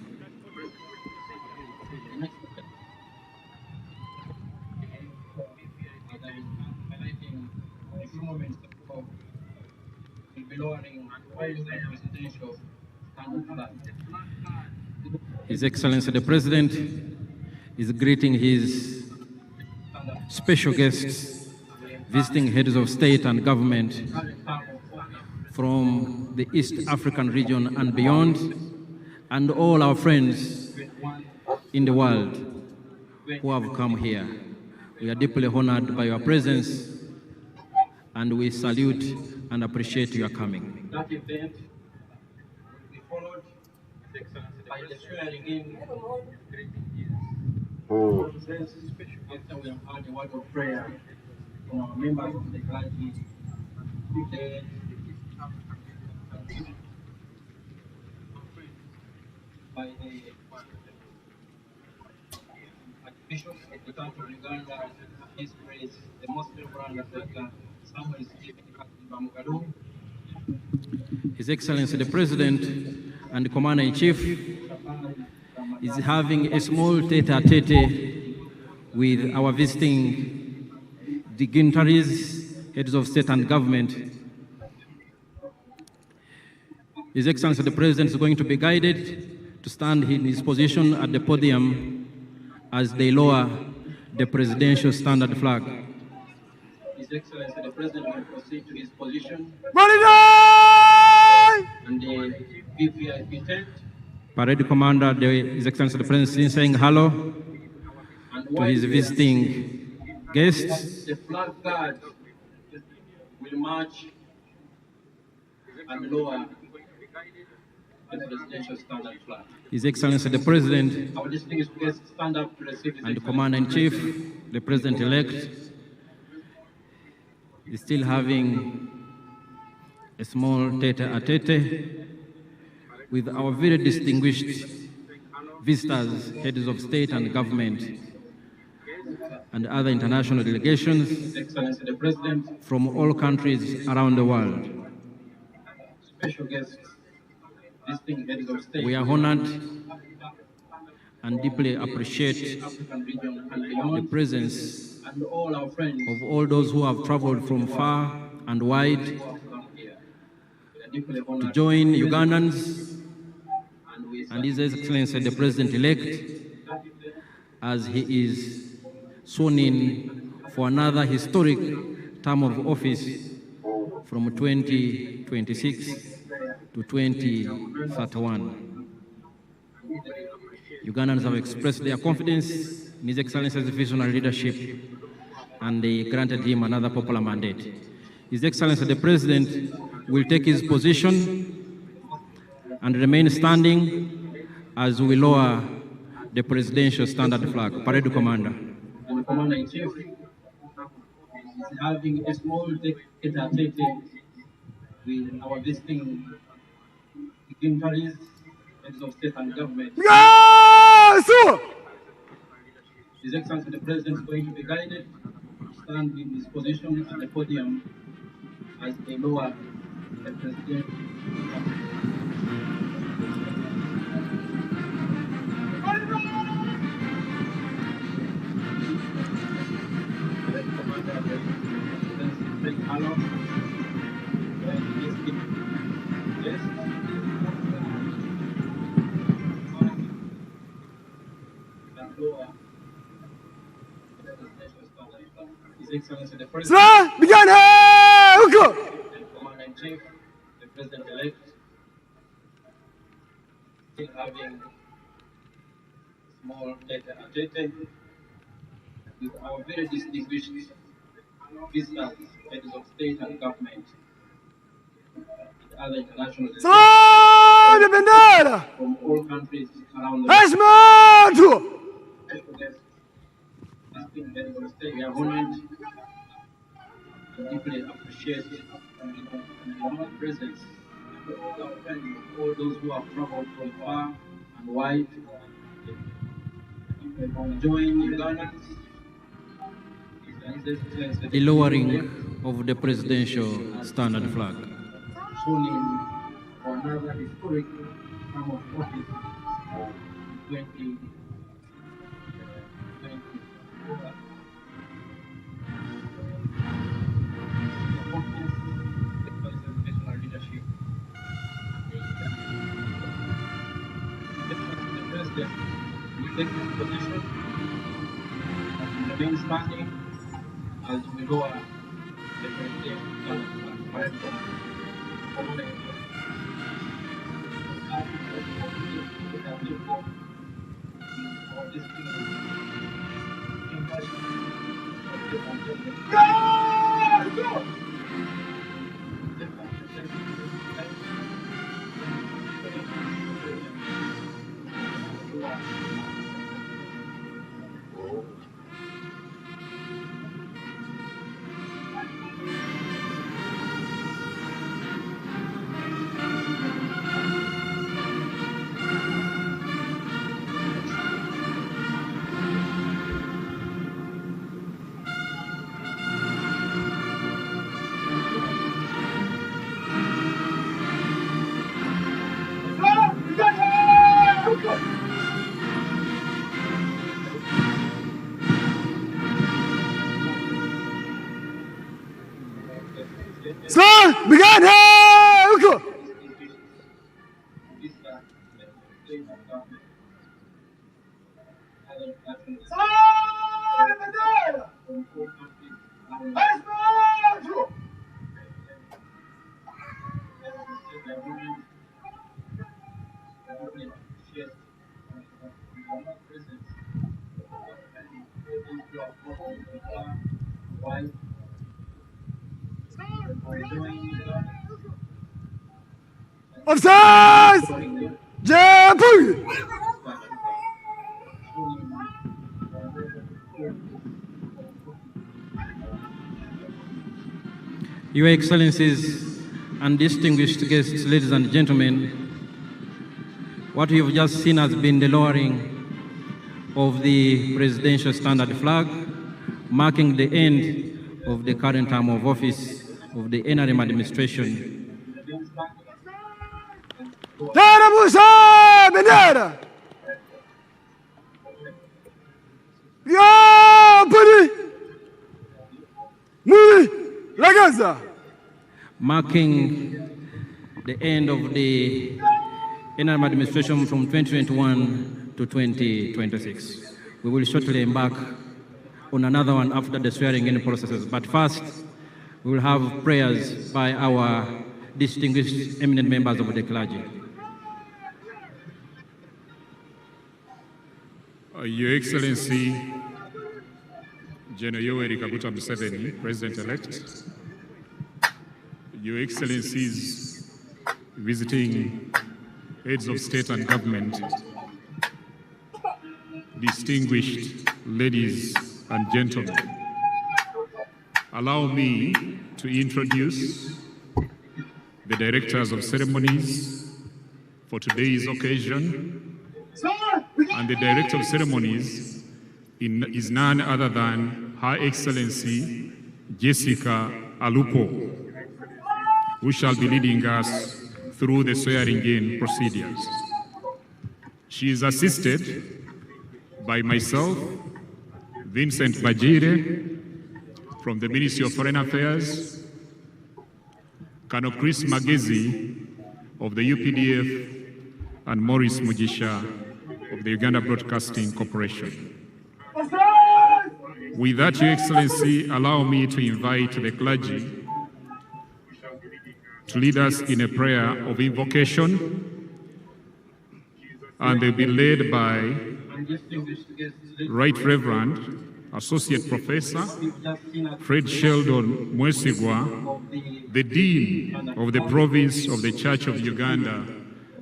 His Excellency the President is greeting his special guests, visiting heads of state and government from the East African region and beyond, and all our friends in the world who have come here. We are deeply honored by your presence, and we salute and appreciate your coming. That event will be followed by the swearing-in. After we have had a word of prayer from our members of the clergy, by the Archbishop of the Church of Uganda, His Grace, the Most Reverend Dr. Samuel Stephen Mugalu. His Excellency the President and the Commander-in-Chief is having a small tete-a-tete with our visiting dignitaries, heads of state and government. His Excellency the President is going to be guided to stand in his position at the podium as they lower the presidential standard flag. His Excellency the President will proceed to his position. And the VVIP tent. Parade Commander, His Excellency the President, is saying hello to his visiting guests. The flag guard will march and lower the presidential standard flag. His Excellency the President Our distinguished guests stand up to receive and the Commander-in-Chief, the President-elect, is still having a small tete-a-tete with our very distinguished visitors, heads of state and government, and other international delegations Excellency the President, from all countries around the world. special guests, distinguished heads of state. We are honored and deeply appreciate the presence and all our friends of all those who have traveled from far and wide who have come here. We are deeply to honored join Ugandans and we and His Excellency the President-elect as he is sworn in for another historic term of office from 2026 to 2031. Ugandans have expressed their confidence in His Excellency's visionary leadership, and they granted him another popular mandate. His Excellency the President will take his position and remain standing as we lower the presidential standard flag. Parade Commander. and the Commander-in-Chief is having a small tete-a-tete with our visiting dignitaries, heads of state and government. His Excellency the President is going to be guided to stand in his position at the podium as they lower the president. His Excellency the President, Commander-in-Chief, the President-elect, still having small tete-a-tete with our very distinguished visitors, heads of state and government, and other international from all countries around the world. We are honored and deeply appreciate our presence and our friends, all those who have traveled from far and wide to join Ugandans. The lowering of the presidential standard flag. Sworn in for another historic term of office in 2020. The President will take his position and remain standing as we lower the presidential platform. Officers! Jump! Your Excellencies and distinguished guests, ladies and gentlemen, what you have just seen has been the lowering of the presidential standard flag, marking the end of the current term of office of the NRM administration. Marking the end of the NRM administration from 2021 to 2026. We will shortly embark on another one after the swearing-in processes. But first, we will have prayers by our distinguished eminent members of the clergy. Your Excellency, General Yoweri Kaguta Museveni, President-elect, Your Excellencies visiting heads of state and government, distinguished ladies and gentlemen, allow me to introduce the directors of ceremonies for today's occasion. And the director of ceremonies is none other than Her Excellency Jessica Alupo, who shall be leading us through the swearing-in procedures. She is assisted by myself, Vincent Bajire, from the Ministry of Foreign Affairs, Colonel Chris Magezi of the UPDF, and Maurice Mugisha of the Uganda Broadcasting Corporation. With that, Your Excellency, allow me to invite the clergy to lead us in a prayer of invocation, and they'll be led by Right Reverend Associate Professor Fred Sheldon Mwesigwa, the Dean of the Province of the Church of Uganda,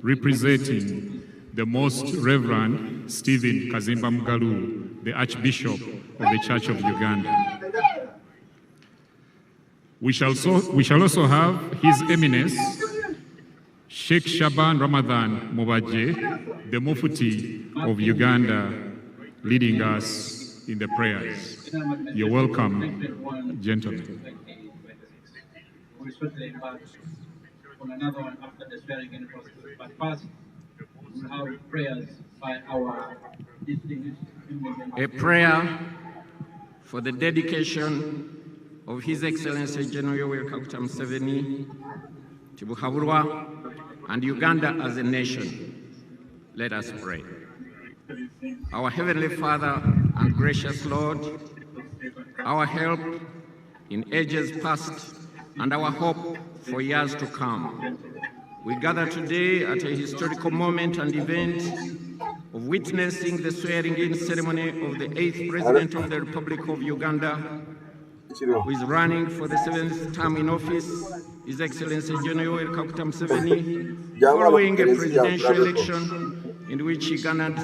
representing the Most Reverend Stephen Kazimba Mugalu, the Archbishop of the Church of Uganda. We shall also have His Eminence Sheikh Shaban Ramadan Mubaje, the Mufti of Uganda, leading us in the prayers. You're welcome, gentlemen. On another one after the swearing-in process. But first, we have prayers by our distinguished members. A prayer for the dedication of His Excellency General Yoweri Kaguta Museveni to Buhaburwa and Uganda as a nation. Let us pray. Our Heavenly Father and gracious Lord, our help in ages past and our hope for years to come. We gather today at a historical moment and event of witnessing the swearing-in ceremony of the 8th President of the Republic of Uganda, who is running for the 7th term in office, His Excellency General Yoweri Kaguta Museveni, following a presidential election in which he garnered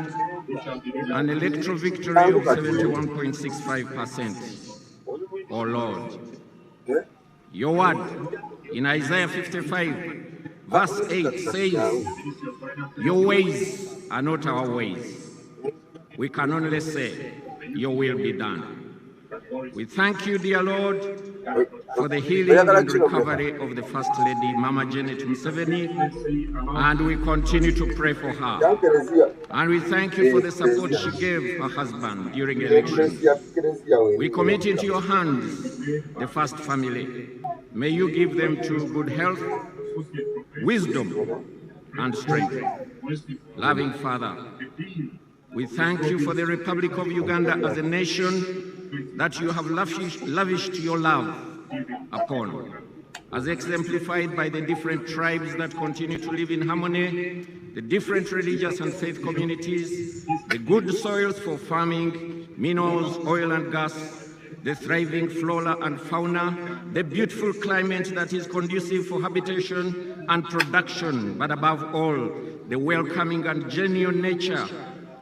an electoral victory of 71.65%. Oh Lord, your word in Isaiah 55, verse 8 says, your ways are not our ways. We can only say, your will be done. We thank you, dear Lord, for the healing and recovery of the First Lady, Mama Janet Museveni, and we continue to pray for her. And we thank you for the support she gave her husband during elections. We commit into your hands the First family. May you give them to good health, wisdom, and strength. Loving Father, we thank you for the Republic of Uganda as a nation that you have lavished your love upon, as exemplified by the different tribes that continue to live in harmony, the different religious and faith communities, the good soils for farming, minerals, oil and gas, the thriving flora and fauna, the beautiful climate that is conducive for habitation and production, but above all, the welcoming and genuine nature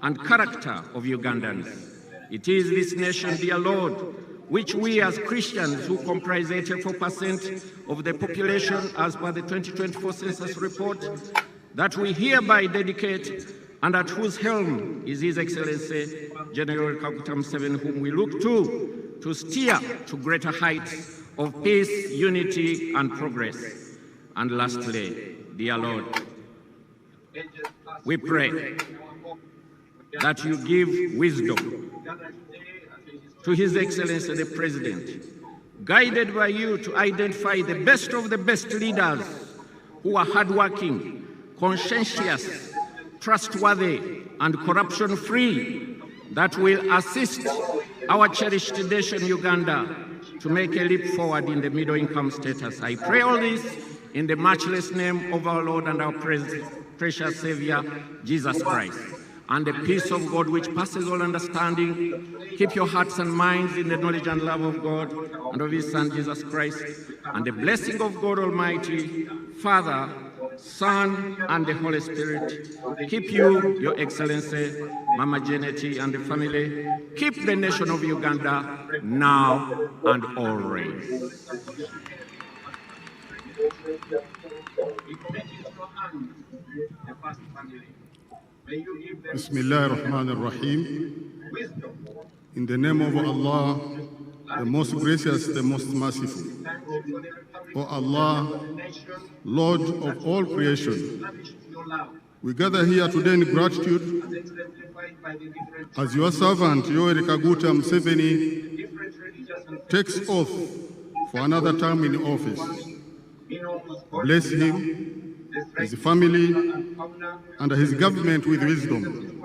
and character of Ugandans. It is this nation, dear Lord, which we as Christians, who comprise 84% of the population as per the 2024 census report, that we hereby dedicate and at whose helm is His Excellency General Kaguta Museveni, whom we look to steer to greater heights of peace, unity, and progress. And lastly, dear Lord, we pray that you give wisdom to His Excellency the President, guided by you to identify the best of the best leaders who are hardworking, conscientious, trustworthy, and corruption-free, that will assist our cherished nation, Uganda, to make a leap forward in the middle-income status. I pray all this in the matchless name of our Lord and our precious Savior, Jesus Christ. And the peace of God, which passes all understanding, keep your hearts and minds in the knowledge and love of God and of His Son, Jesus Christ. And the blessing of God Almighty, Father, Son, and the Holy Spirit, keep you, Your Excellency, Mama Janety, and the family. Keep the nation of Uganda now and always. Bismillah ar-Rahman ar-Rahim. In the name of Allah, the most gracious, the most merciful. O Allah, Lord of all creation, we gather here today in gratitude as your servant, Yoweri Kaguta Museveni, takes oath for another term in office. Bless him, his family, and his government with wisdom,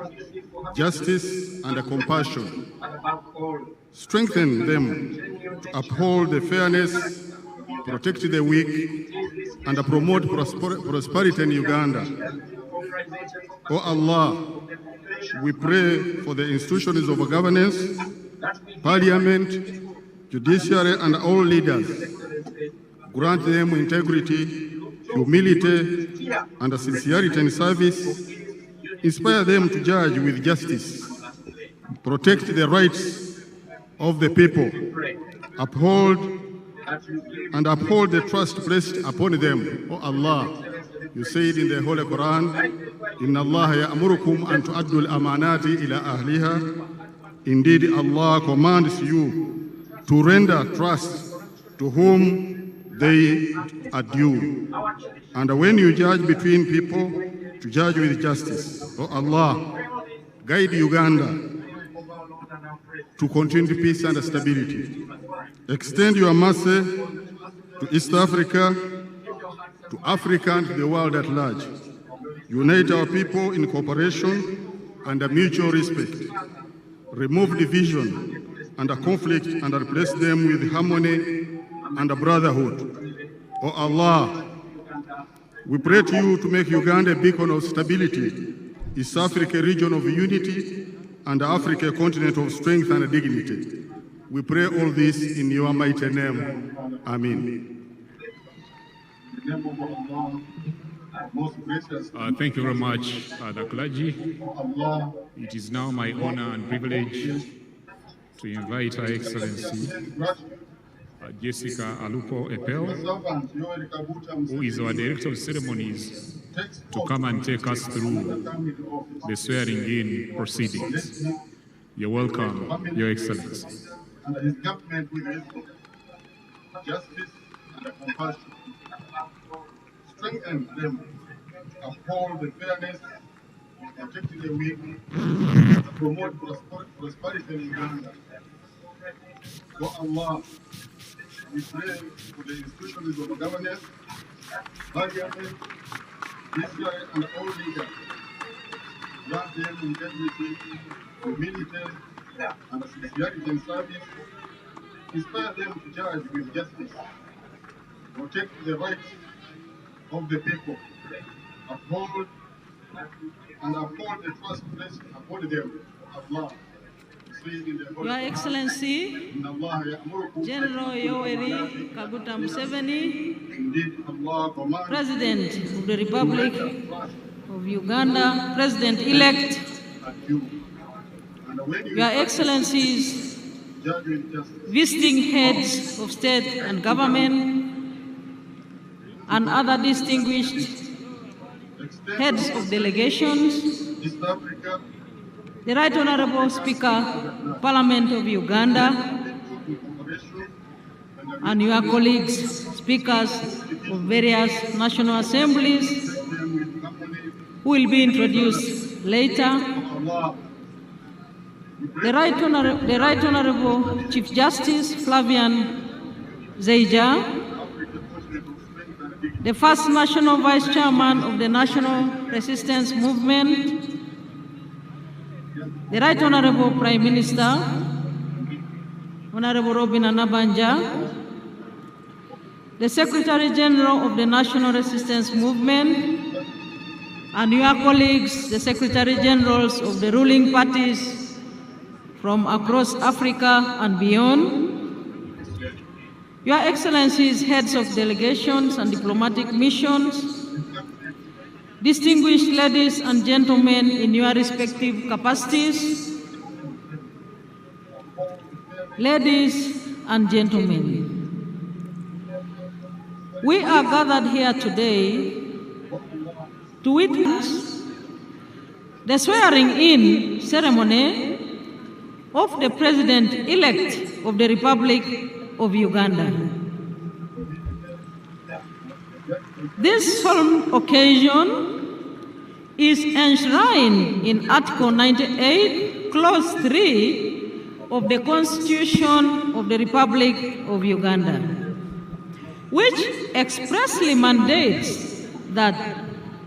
justice, and compassion. Strengthen them to uphold the fairness, protect the weak, and promote prosperity in Uganda. O Allah, we pray for the institutions of governance, parliament, judiciary, and all leaders. Grant them integrity, humility, and sincerity in service. Inspire them to judge with justice, protect the rights of the people, uphold the trust placed upon them. O Allah, you said in the Holy Quran, Inna Allah ya'murukum an tu'addu al-amanati ila ahliha. Indeed, Allah commands you to render trust to whom they are due. And when you judge between people, to judge with justice. O Allah, guide Uganda to continue peace and stability. Extend your mercy to East Africa, to Africa and the world at large. Unite our people in cooperation and mutual respect. Remove division and conflict and replace them with harmony and brotherhood. O Allah, we pray to you to make Uganda a beacon of stability, East Africa a region of unity, and Africa a continent of strength and dignity. We pray all this in your mighty name. Amen. Thank you very much, the clergy. It is now my honor and privilege to invite Her Excellency Jessica Alupo Epel, who is our Director of Ceremonies, to come and take us through the swearing-in proceedings. You're welcome, Your Excellency. And his government with wisdom, justice, and compassion. Strengthen them, uphold the fairness, protect the weak, promote prosperity in Uganda. For Allah, we pray for the institutions of governance, parliament, judiciary, and all leaders. Grant them integrity, humility, and sincerity in service. Inspire them to judge with justice, protect the rights of the people, uphold the trust placed upon them. Allah. Your Excellency, General Yoweri Kaguta Museveni, President of the Republic of Uganda, President-elect, Your Excellencies, visiting heads of state and government, and other distinguished heads of delegations, the Right Honorable Speaker, Parliament of Uganda, and your colleagues, speakers of various national assemblies, who will be introduced later. the Right Honorable Chief Justice Flavian Zeija, the first National Vice Chairman of the National Resistance Movement, the Right Honorable Prime Minister, Honorable Robin Anabanja, the Secretary General of the National Resistance Movement, and your colleagues, the Secretary Generals of the ruling parties from across Africa and beyond, Your Excellencies, heads of delegations and diplomatic missions, distinguished ladies and gentlemen in your respective capacities, ladies and gentlemen, we are gathered here today to witness the swearing-in ceremony of the President-elect of the Republic of Uganda. This solemn occasion is enshrined in Article 98, Clause 3 of the Constitution of the Republic of Uganda, which expressly mandates that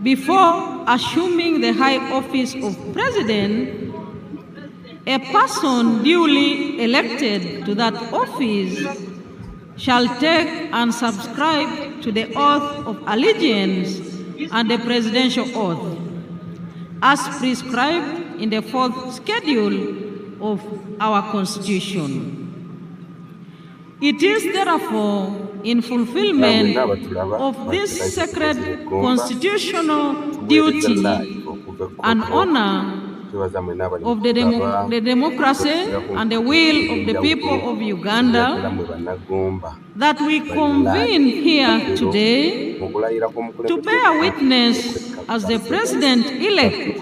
before assuming the high office of President, a person duly elected to that office shall take and subscribe to the oath of allegiance and the presidential oath, as prescribed in the 4th schedule of our Constitution. It is therefore in fulfillment of this sacred constitutional duty and honor of the democracy and the will of the people of Uganda that we convene here today to bear witness as the President-elect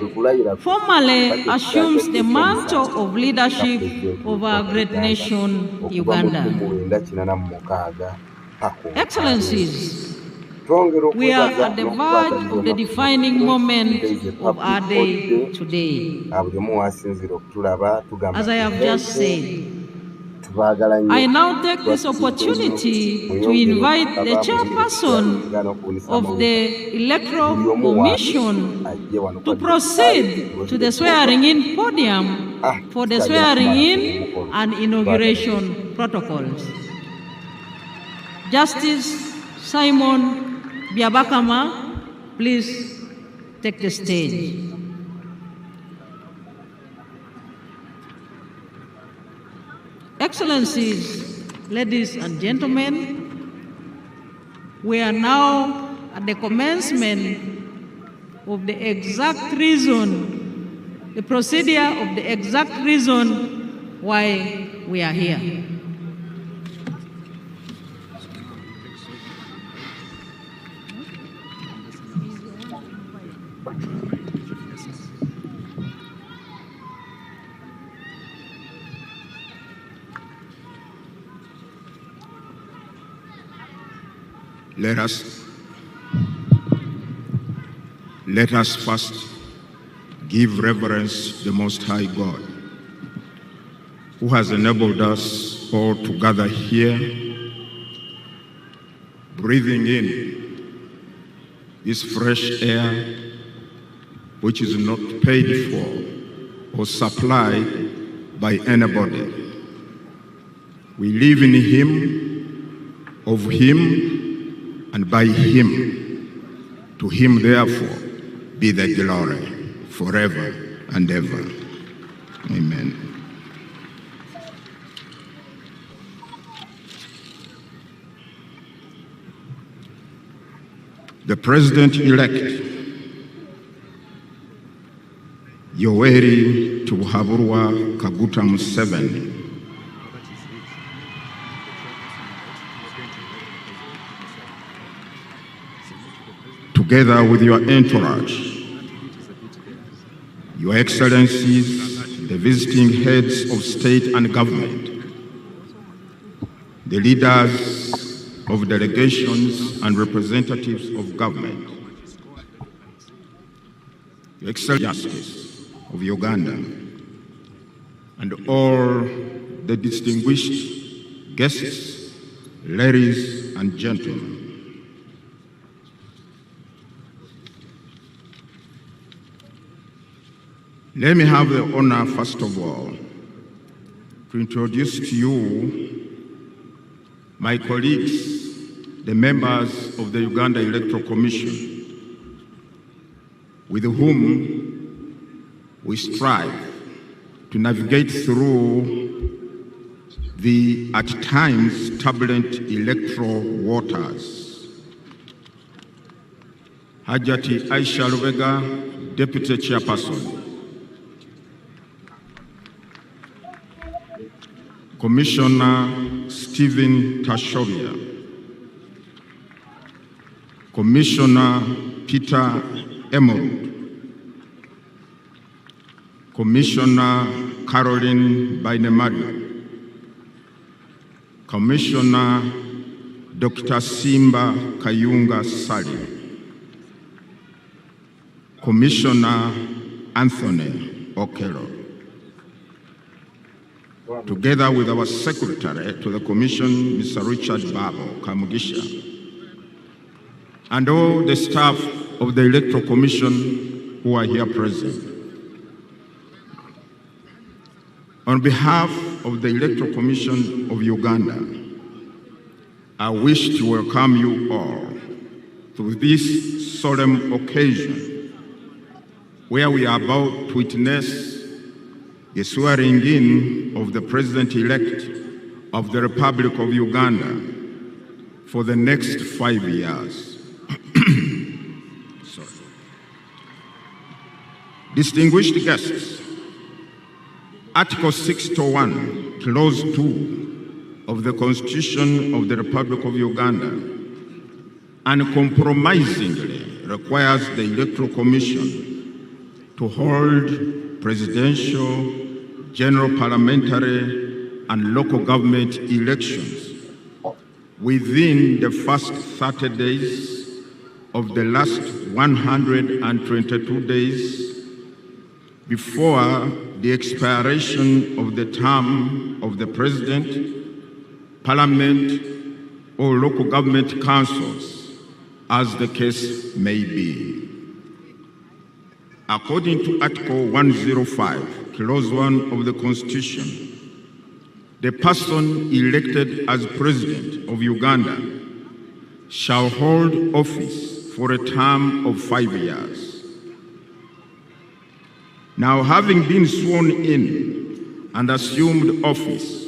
formally assumes the mantle of leadership of our great nation, Uganda. Excellencies, we are at the verge of the defining moment of our day today. As I have just said, I now take this opportunity to invite the chairperson of the Electoral Commission to proceed to the swearing-in podium for the swearing-in and inauguration protocols. Justice Simon Biabakama, please take the stage. Excellencies, ladies and gentlemen, we are now at the commencement of the exact reason, the procedure of the exact reason why we are here. Let us first give reverence to the Most High God, who has enabled us all to gather here, breathing in this fresh air, which is not paid for or supplied by anybody. We live in Him, of Him, and by Him. To Him, therefore, be the glory forever and ever. Amen. The President-elect, Yoweri Kaguta Museveni, together with your entourage, Your Excellencies, the visiting heads of state and government, the leaders of delegations and representatives of government, Your Excellency Justice of Uganda, and all the distinguished guests, ladies and gentlemen. Let me have the honor, first of all, to introduce to you my colleagues, the members of the Uganda Electoral Commission, with whom we strive to navigate through the, at times, turbulent electoral waters. Hajati Aisha Lubega, Deputy Chairperson. Commissioner Stephen Tashovia, Commissioner Peter Emerald, Commissioner Caroline Bainemario, Commissioner Dr. Simba Kayunga Sali, Commissioner Anthony Okello, together with our Secretary to the Commission, Mr. Richard Babo Kamugisha, and all the staff of the Electoral Commission who are here present. On behalf of the Electoral Commission of Uganda, I wish to welcome you all to this solemn occasion where we are about to witness the swearing-in of the President-elect of the Republic of Uganda for the next 5 years. Distinguished guests, Article 601, Clause 2 of the Constitution of the Republic of Uganda uncompromisingly requires the Electoral Commission to hold presidential, general parliamentary, and local government elections within the first 30 days of the last 122 days before the expiration of the term of the President, Parliament, or local government councils, as the case may be. According to Article 105, Clause 1 of the Constitution, the person elected as President of Uganda shall hold office for a term of 5 years. Now, having been sworn in and assumed office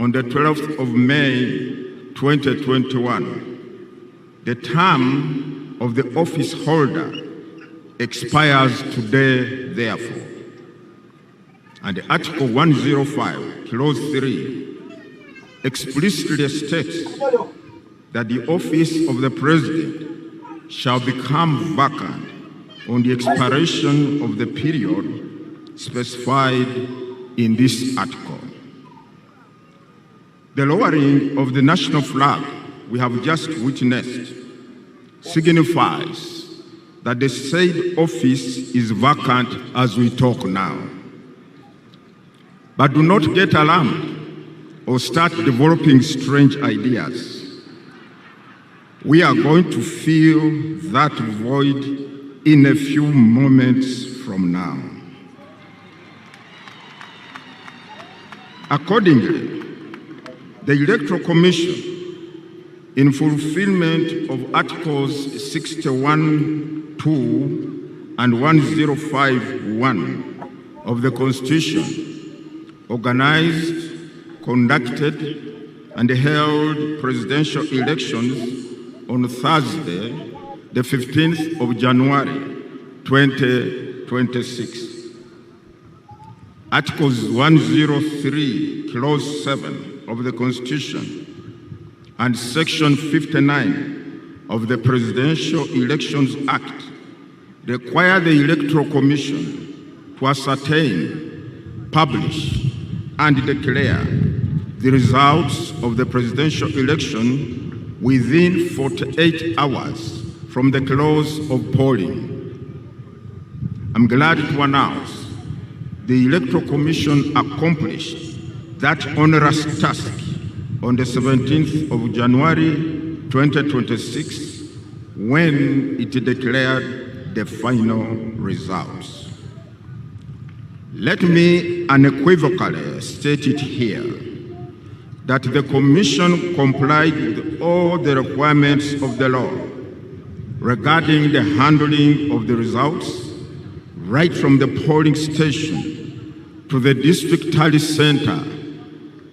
on the 12th of May 2021, the term of the office holder expires today, therefore. And Article 105, Clause 3, explicitly states that the office of the President shall become vacant on the expiration of the period specified in this article. The lowering of the national flag we have just witnessed signifies that the said office is vacant as we talk now. But do not get alarmed or start developing strange ideas. We are going to fill that void in a few moments from now. Accordingly, the Electoral Commission, in fulfillment of Articles 61, 2 and 105.1 of the Constitution, organized, conducted, and held presidential elections on Thursday, the 15th of January, 2026. Articles 103, Clause 7 of the Constitution and Section 59 of the Presidential Elections Act require the Electoral Commission to ascertain, publish, and declare the results of the presidential election within 48 hours from the close of polling. I'm glad to announce the Electoral Commission accomplished that onerous task on the 17th of January 2026 when it declared the final results. Let me unequivocally state it here that the Commission complied with all the requirements of the law regarding the handling of the results, right from the polling station to the district tally center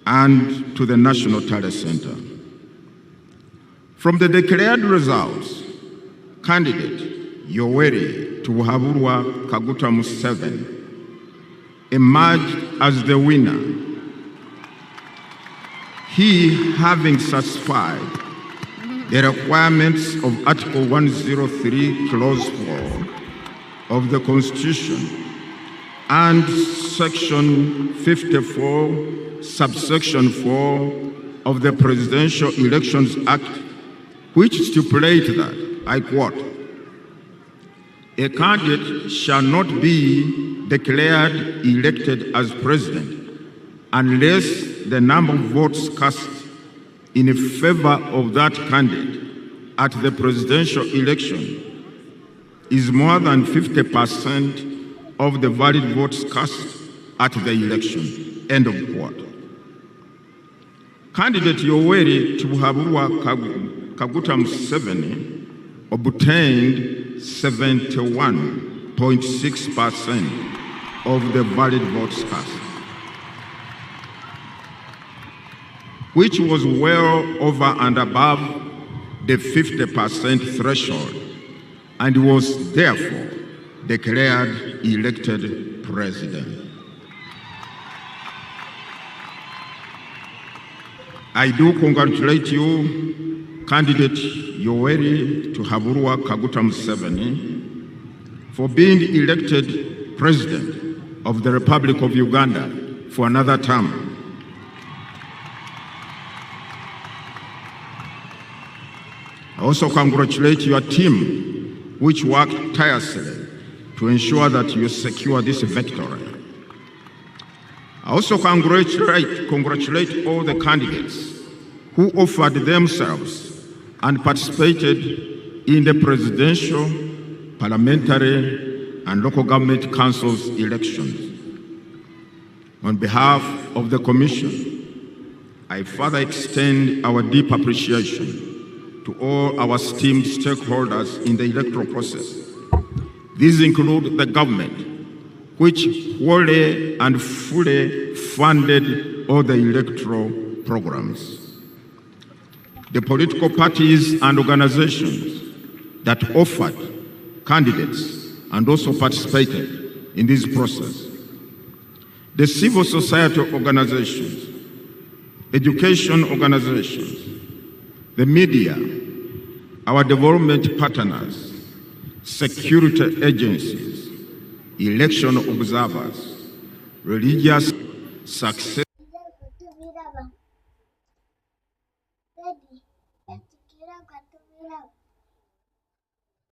and to the national tally center. From the declared results, candidate Yoweri Tuhaburwa Kaguta Museveni emerged as the winner, he having satisfied the requirements of Article 103, Clause 4 of the Constitution and Section 54, Subsection 4 of the Presidential Elections Act, which stipulate that, I quote, a candidate shall not be declared elected as president unless the number of votes cast in favor of that candidate at the presidential election is more than 50% of the valid votes cast at the election, end of quote. Candidate Yoweri Tuhaburwa Kaguta Museveni obtained 71.6% of the valid votes cast, which was well over and above the 50% threshold, and was therefore declared elected president. I do congratulate you, candidate Yoweri Tuhaburwa Kaguta Museveni, for being elected president of the Republic of Uganda for another term. I also congratulate your team, which worked tirelessly to ensure that you secure this victory. I also congratulate all the candidates who offered themselves and participated in the presidential, parliamentary, and local government councils elections. On behalf of the Commission, I further extend our deep appreciation to all our esteemed stakeholders in the electoral process. These include the government, which wholly and fully funded all the electoral programs, the political parties and organizations that offered candidates and also participated in this process, the civil society organizations, education organizations, the media, our development partners, security agencies, election observers, religious success